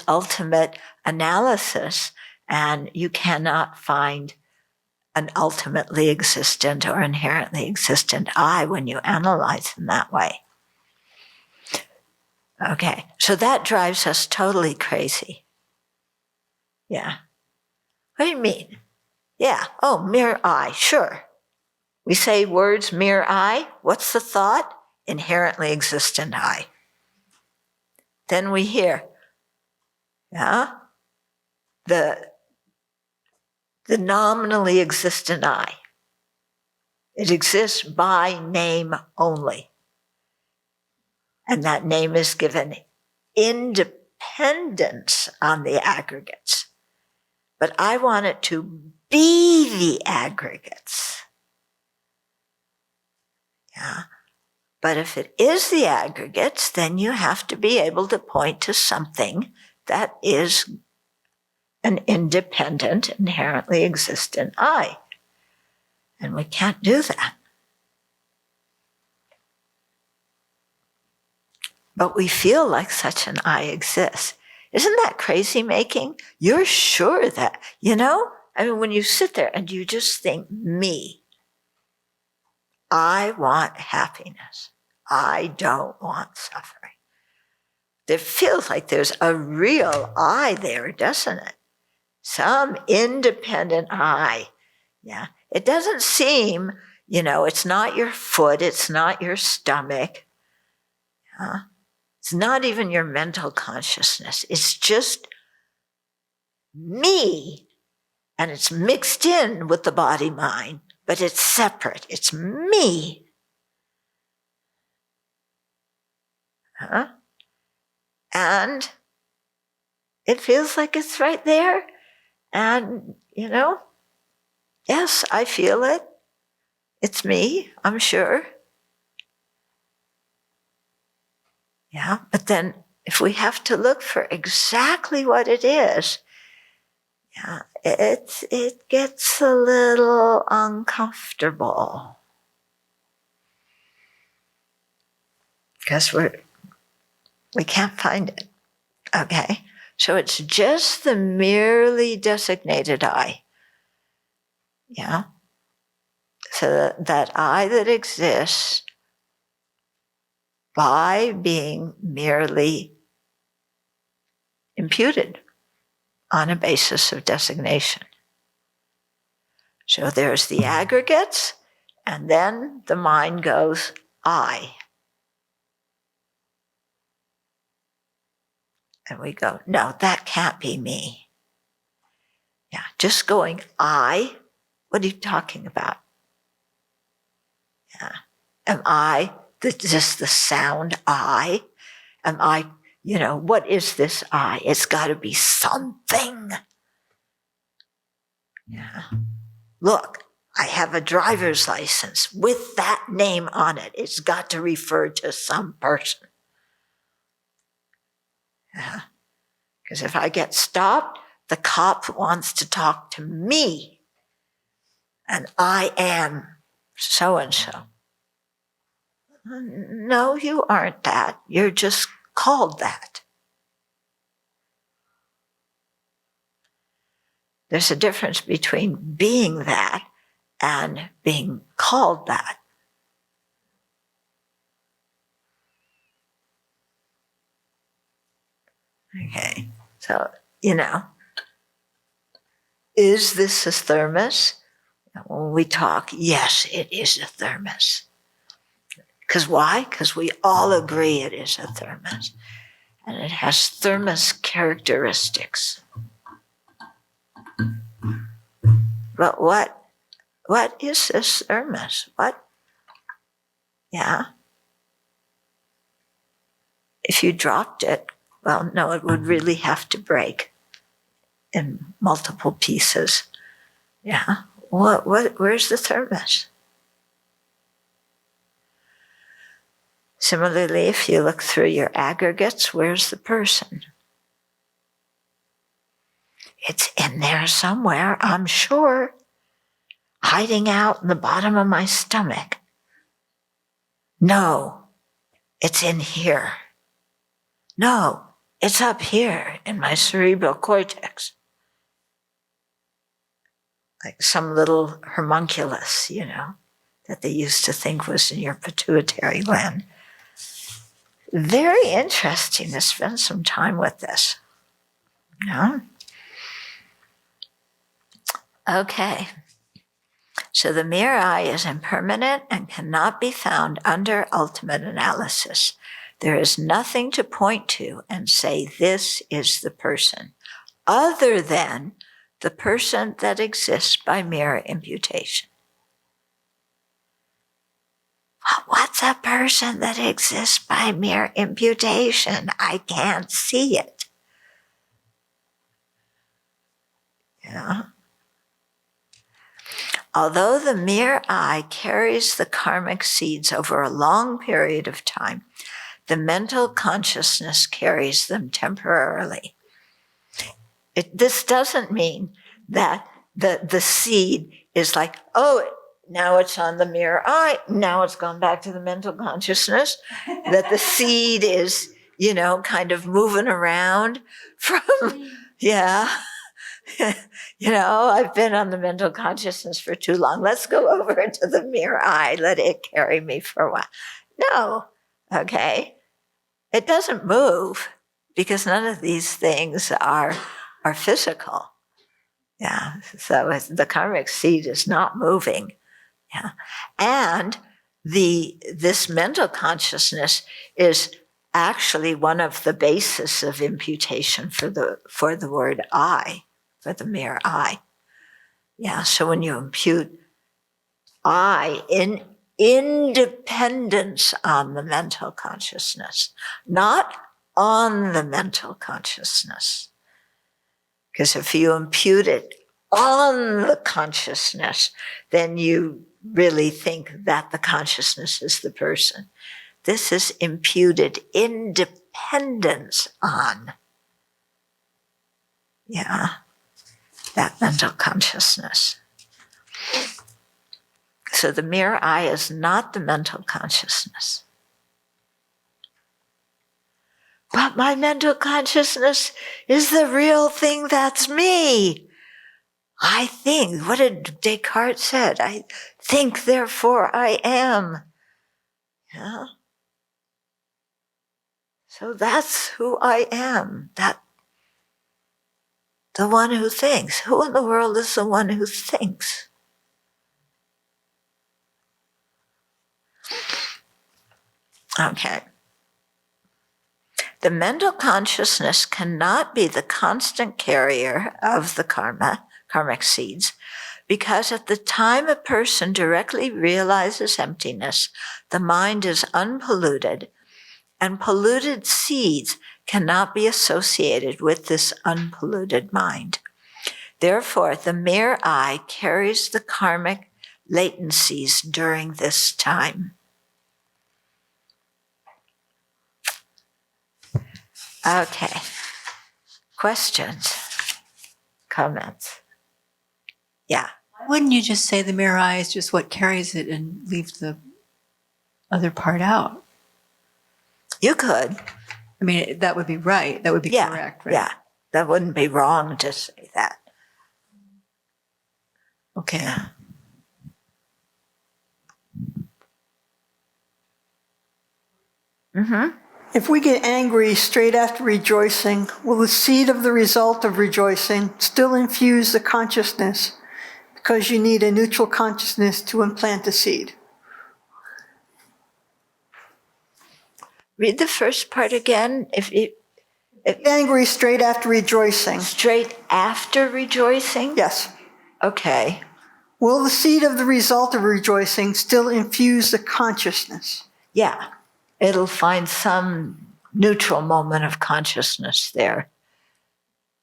Speaker 1: ultimate analysis, and you cannot find an ultimately existent or inherently existent I when you analyze in that way. Okay, so that drives us totally crazy. Yeah. What do you mean? Yeah, oh, mere I, sure. We say words mere I. What's the thought? Inherently existent I. Then we hear, yeah, the nominally existent I. It exists by name only. And that name is given independence on the aggregates. But I want it to be the aggregates. Yeah. But if it is the aggregates, then you have to be able to point to something that is an independent, inherently existent I. And we can't do that. But we feel like such an I exists. Isn't that crazy making? You're sure that, you know? I mean, when you sit there and you just think, me, I want happiness. I don't want suffering. It feels like there's a real I there, doesn't it? Some independent I. Yeah. It doesn't seem, you know, it's not your foot, it's not your stomach. Yeah. It's not even your mental consciousness. It's just me. And it's mixed in with the body-mind, but it's separate. It's me. Huh? And it feels like it's right there. And, you know, yes, I feel it. It's me, I'm sure. Yeah, but then if we have to look for exactly what it is, yeah, it gets a little uncomfortable. Because we can't find it. Okay? So it's just the merely designated I. Yeah. So that I that exists by being merely imputed on a basis of designation. So there's the aggregates, and then the mind goes, I. And we go, no, that can't be me. Yeah, just going, I, what are you talking about? Yeah. Am I just the sound I? Am I, what is this I? It's got to be something. Yeah. Look, I have a driver's license with that name on it. It's got to refer to some person. Yeah. Because if I get stopped, the cop wants to talk to me. And I am so-and-so. No, you aren't that. You're just called that. There's a difference between being that and being called that. Okay, so, is this a thermos? When we talk, yes, it is a thermos. Because why? Because we all agree it is a thermos. And it has thermos characteristics. But what is this thermos? What? Yeah. If you dropped it, well, no, it would really have to break in multiple pieces. Yeah. Where's the thermos? Similarly, if you look through your aggregates, where's the person? It's in there somewhere, I'm sure, hiding out in the bottom of my stomach. No, it's in here. No, it's up here in my cerebral cortex. Like some little homunculus, that they used to think was in your pituitary gland. Very interesting to spend some time with this. No? Okay. So the mere I is impermanent and cannot be found under ultimate analysis. There is nothing to point to and say this is the person, other than the person that exists by mere imputation. What's a person that exists by mere imputation? I can't see it. Yeah. Although the mere I carries the karmic seeds over a long period of time, the mental consciousness carries them temporarily. This doesn't mean that the seed is like, oh, now it's on the mere I, now it's gone back to the mental consciousness, that the seed is, kind of moving around from, yeah. I've been on the mental consciousness for too long. Let's go over to the mere I, let it carry me for a while. No, okay. It doesn't move because none of these things are physical. Yeah, so the karmic seed is not moving. Yeah, and this mental consciousness is actually one of the basis of imputation for the word I, for the mere I. Yeah, so when you impute I in independence on the mental consciousness, not on the mental consciousness. Because if you impute it on the consciousness, then you really think that the consciousness is the person. This is imputed independence on, that mental consciousness. So the mere I is not the mental consciousness. But my mental consciousness is the real thing that's me. I think. What did Descartes said? I think, therefore I am. Yeah. So that's who I am. The one who thinks. Who in the world is the one who thinks? Okay. The mental consciousness cannot be the constant carrier of the karmic seeds, because at the time a person directly realizes emptiness, the mind is unpolluted, and polluted seeds cannot be associated with this unpolluted mind. Therefore, the mere I carries the karmic latencies during this time. Okay. Questions? Comments? Yeah.
Speaker 8: Why wouldn't you just say the mere eye is just what carries it and leave the other part out?
Speaker 1: You could.
Speaker 8: I mean, that would be right. That would be correct, right?
Speaker 1: Yeah. That wouldn't be wrong to say that.
Speaker 8: Okay.
Speaker 1: Yeah. Mm-hmm.
Speaker 9: If we get angry straight after rejoicing, will the seed of the result of rejoicing still infuse the consciousness, because you need a neutral consciousness to implant the seed?
Speaker 1: Read the first part again. If
Speaker 9: Angry straight after rejoicing.
Speaker 1: straight after rejoicing?
Speaker 9: Yes.
Speaker 1: Okay.
Speaker 9: Will the seed of the result of rejoicing still infuse the consciousness?
Speaker 1: Yeah. It'll find some neutral moment of consciousness there.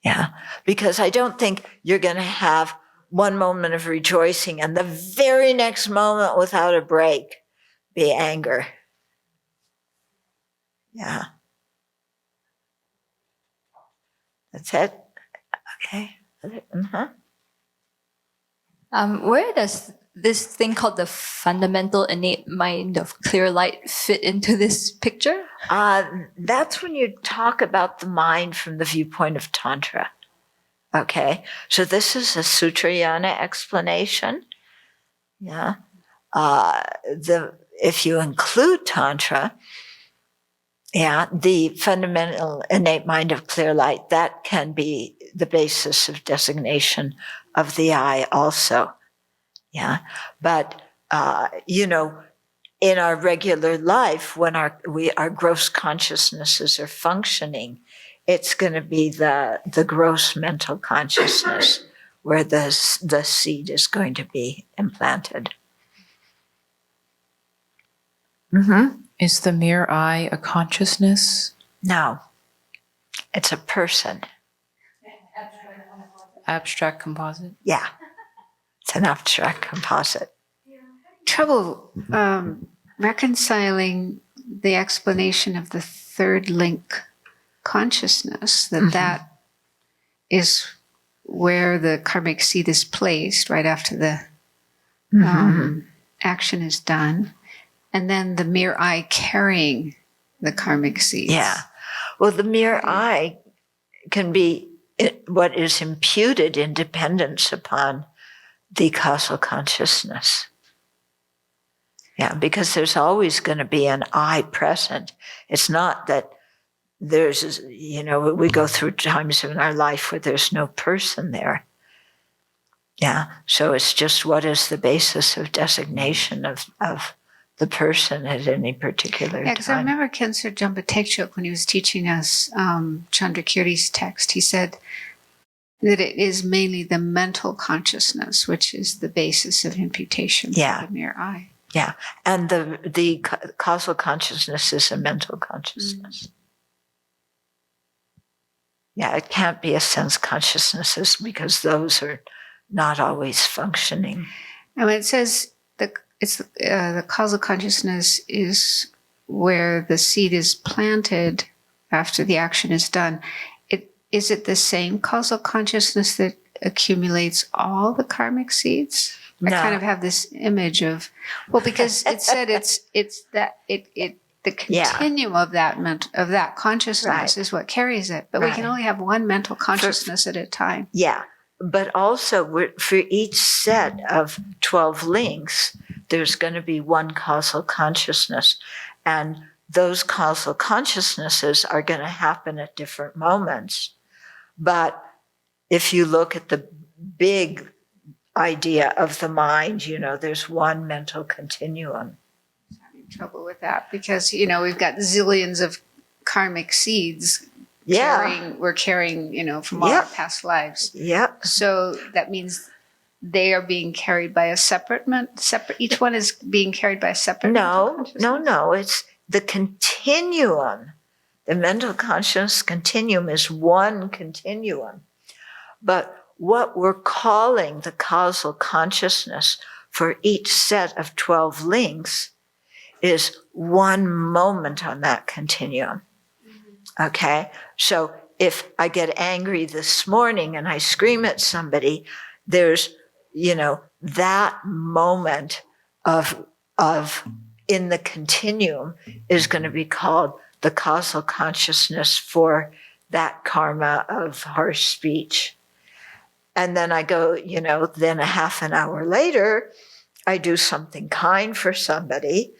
Speaker 1: Yeah. Because I don't think you're going to have one moment of rejoicing and the very next moment without a break be anger. Yeah. That's it? Okay.
Speaker 5: Where does this thing called the fundamental innate mind of clear light fit into this picture?
Speaker 1: That's when you talk about the mind from the viewpoint of Tantra. Okay. So this is a Sutrayana explanation. Yeah. If you include Tantra, the fundamental innate mind of clear light, that can be the basis of designation of the I also. Yeah. But, in our regular life, when our gross consciousnesses are functioning, it's going to be the gross mental consciousness where the seed is going to be implanted. Mm-hmm.
Speaker 10: Is the mere I a consciousness?
Speaker 1: No, it's a person.
Speaker 10: Abstract composite?
Speaker 1: Yeah, it's an abstract composite.
Speaker 2: Trouble reconciling the explanation of the third link consciousness, that is where the karmic seed is placed right after the action is done. And then the mere I carrying the karmic seeds.
Speaker 1: Yeah. Well, the mere I can be what is imputed in dependence upon the causal consciousness. Yeah, because there's always going to be an I present. It's not that there's, we go through times in our life where there's no person there. Yeah, so it's just what is the basis of designation of the person at any particular time.
Speaker 2: Yeah, because I remember Kensur Jumpa Tekchok, when he was teaching us Chandrakirti's text, he said that it is mainly the mental consciousness which is the basis of imputation for the mere I.
Speaker 1: Yeah, and the causal consciousness is a mental consciousness. Yeah, it can't be a sense consciousness because those are not always functioning.
Speaker 2: And when it says the causal consciousness is where the seed is planted after the action is done. Is it the same causal consciousness that accumulates all the karmic seeds?
Speaker 1: No.
Speaker 2: I kind of have this image of, because it said it's that it the
Speaker 1: Yeah.
Speaker 2: continuum of that consciousness
Speaker 1: Right.
Speaker 2: is what carries it. But we can
Speaker 1: Right.
Speaker 2: only have one mental consciousness at a time.
Speaker 1: Yeah. But also, for each set of 12 links, there's going to be one causal consciousness. And those causal consciousnesses are going to happen at different moments. But if you look at the big idea of the mind, there's one mental continuum.
Speaker 2: I'm having trouble with that because, we've got zillions of karmic seeds we're carrying, from all our past lives.
Speaker 1: Yep.
Speaker 2: So that means they are being carried by a separate, each one is being carried by a separate mental consciousness?
Speaker 1: No, it's the continuum. The mental consciousness continuum is one continuum. But what we're calling the causal consciousness for each set of 12 links is one moment on that continuum. Okay? So if I get angry this morning and I scream at somebody, there's, that moment of in the continuum is going to be called the causal consciousness for that karma of harsh speech. And then I go, then a half an hour later, I do something kind for somebody,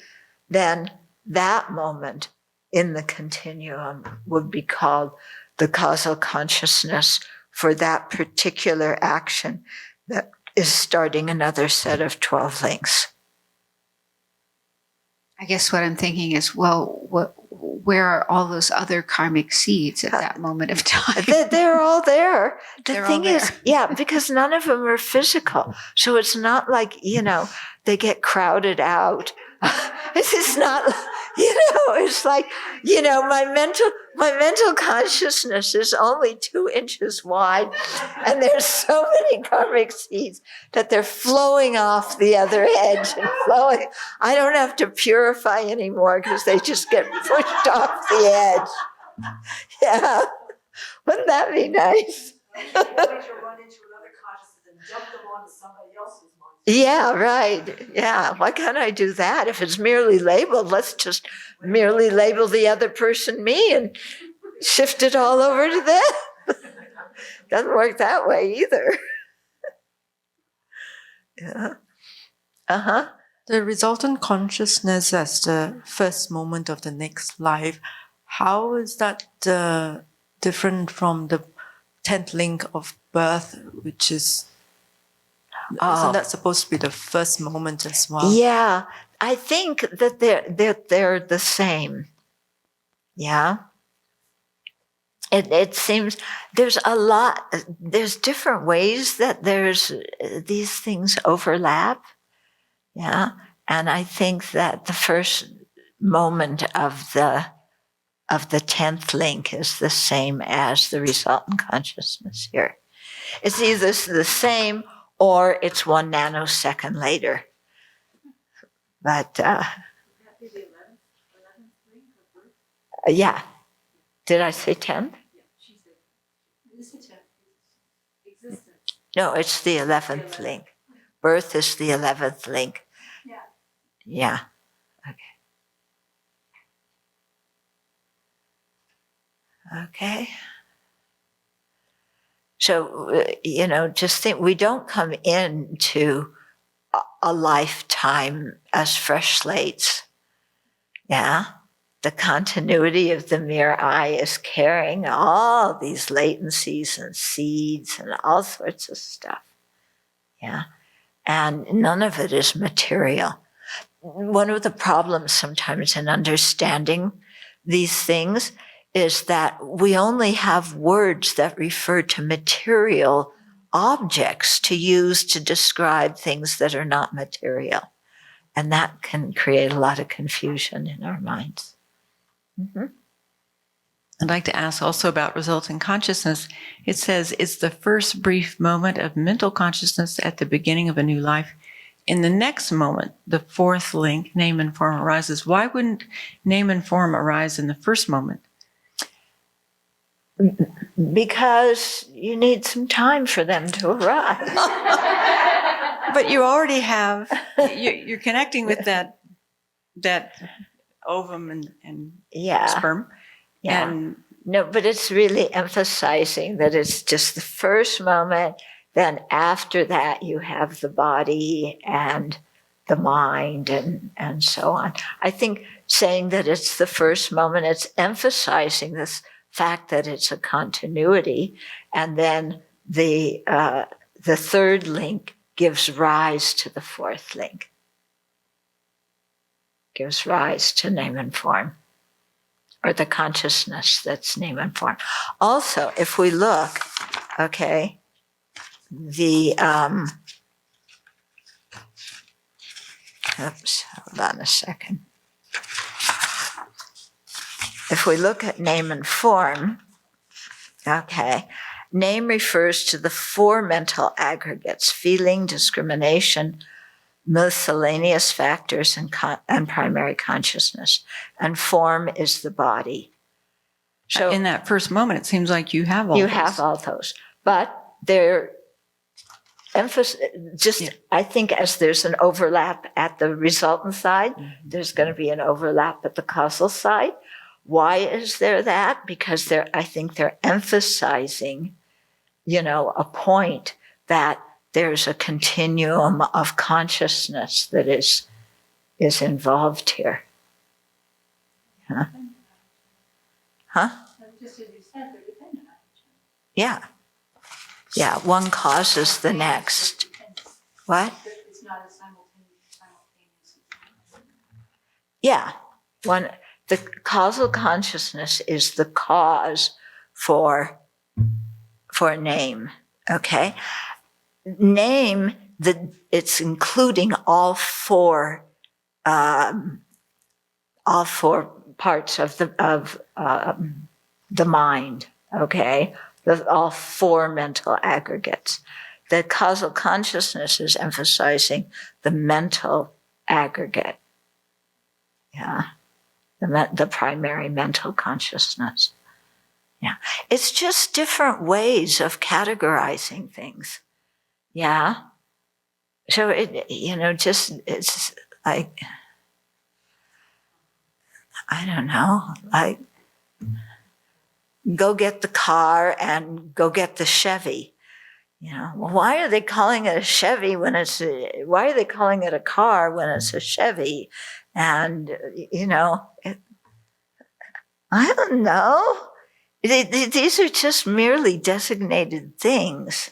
Speaker 1: then that moment in the continuum would be called the causal consciousness for that particular action that is starting another set of 12 links.
Speaker 2: I guess what I'm thinking is, where are all those other karmic seeds at that moment of time?
Speaker 1: They're all there.
Speaker 2: They're
Speaker 1: The thing
Speaker 2: all
Speaker 1: is, because none of them are physical. So it's not like, they get crowded out. This is not, it's like, my mental consciousness is only 2 inches wide. And there's so many karmic seeds that they're flowing off the other edge and flowing. I don't have to purify anymore because they just get pushed off the edge. Yeah. Wouldn't that be nice? Yeah, right. Yeah. Why can't I do that? If it's merely labeled, let's just merely label the other person me and shift it all over to them. Doesn't work that way either. Yeah. Uh-huh.
Speaker 7: The resultant consciousness as the first moment of the next life, how is that different from the 10th link of birth, which is, isn't that supposed to be the first moment as well?
Speaker 1: Yeah, I think that they're the same. Yeah. It seems there's different ways that these things overlap. Yeah. And I think that the first moment of the 10th link is the same as the resultant consciousness here. It's either the same or it's 1 nanosecond later. But, yeah. Did I say 10th? No, it's the 11th link. Birth is the 11th link. Yeah. Okay. So, just think, we don't come into a lifetime as fresh slates. Yeah. The continuity of the mere I is carrying all these latencies and seeds and all sorts of stuff. Yeah. And none of it is material. One of the problems sometimes in understanding these things is that we only have words that refer to material objects to use to describe things that are not material. And that can create a lot of confusion in our minds. Mm-hmm.
Speaker 10: I'd like to ask also about resultant consciousness. It says it's the first brief moment of mental consciousness at the beginning of a new life. In the next moment, the 4th link, name and form, arises. Why wouldn't name and form arise in the first moment?
Speaker 1: Because you need some time for them to arise.
Speaker 10: But you already have, you're connecting with that ovum and
Speaker 1: Yeah.
Speaker 10: sperm.
Speaker 1: Yeah.
Speaker 10: And
Speaker 1: No, but it's really emphasizing that it's just the first moment. Then after that, you have the body and the mind and so on. I think saying that it's the first moment, it's emphasizing this fact that it's a continuity. And then the third link gives rise to the fourth link. Gives rise to name and form, or the consciousness that's name and form. Also, if we look, okay, oops, hold on a second. If we look at name and form, okay, name refers to the four mental aggregates: feeling, discrimination, miscellaneous factors, and primary consciousness. And form is the body. So
Speaker 10: in that first moment, it seems like you have all
Speaker 1: you
Speaker 10: those.
Speaker 1: have all those, but they're I think as there's an overlap at the resultant side, there's going to be an overlap at the causal side. Why is there that? Because I think they're emphasizing, a point that there's a continuum of consciousness that is involved here. Huh?
Speaker 3: Just as you said, they're dependent on each other.
Speaker 1: Yeah. Yeah, one causes the next. What?
Speaker 3: It's not a simultaneous.
Speaker 1: Yeah. The causal consciousness is the cause for name. Okay? Name, it's including all four parts of the mind. Okay? All four mental aggregates. The causal consciousness is emphasizing the mental aggregate. Yeah. The primary mental consciousness. Yeah. It's just different ways of categorizing things. Yeah. So it's like, I don't know, like, go get the car and go get the Chevy. Well, why are they calling it a Chevy why are they calling it a car when it's a Chevy? And, I don't know. These are just merely designated things.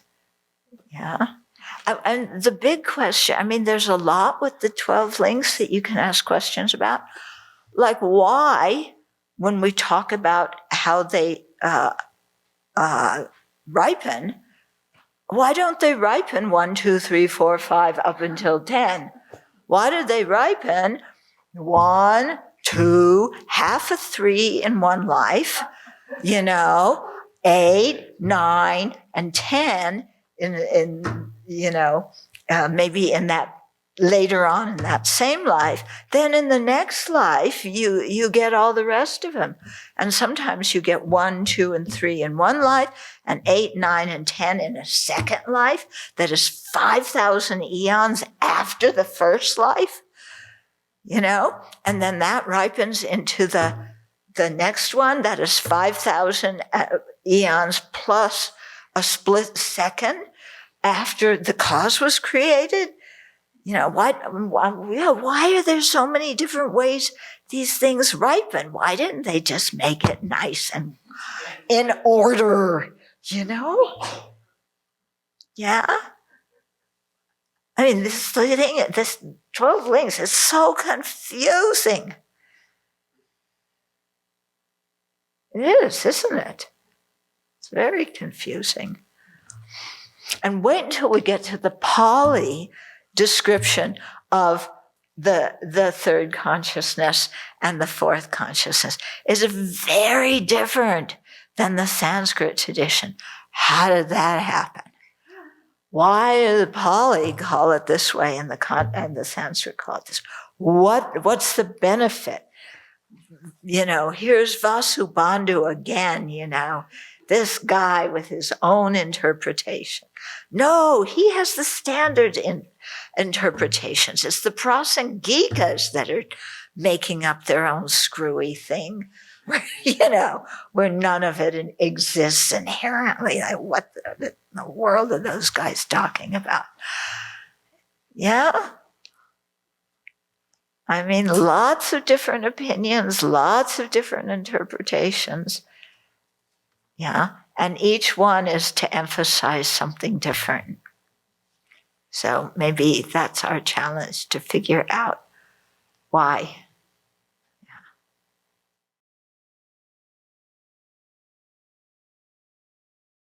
Speaker 1: Yeah. And the big question, there's a lot with the 12 links that you can ask questions about. Like, why, when we talk about how they ripen, why don't they ripen 1, 2, 3, 4, 5 up until 10? Why do they ripen 1, 2, half of 3 in one life, 8, 9, and 10 in maybe in that later on in that same life? Then in the next life, you get all the rest of them. And sometimes you get 1, 2, and 3 in one life, and 8, 9, and 10 in a second life that is 5,000 eons after the first life, and then that ripens into the next one that is 5,000 eons plus a split second after the cause was created. Why are there so many different ways these things ripen? Why didn't they just make it nice and in order, Yeah. This 12 links is so confusing. It is, isn't it? It's very confusing. And wait until we get to the Pali description of the third consciousness and the fourth consciousness. Is very different than the Sanskrit tradition. How did that happen? Why did the Pali call it this way and the Sanskrit call it this way? What's the benefit? Here's Vasubandhu again, this guy with his own interpretation. No, he has the standard interpretations. It's the Prasangikas that are making up their own screwy thing, where none of it exists inherently. Like, what in the world are those guys talking about? Yeah. I mean, lots of different opinions, lots of different interpretations. Yeah. And each one is to emphasize something different. So maybe that's our challenge, to figure out why.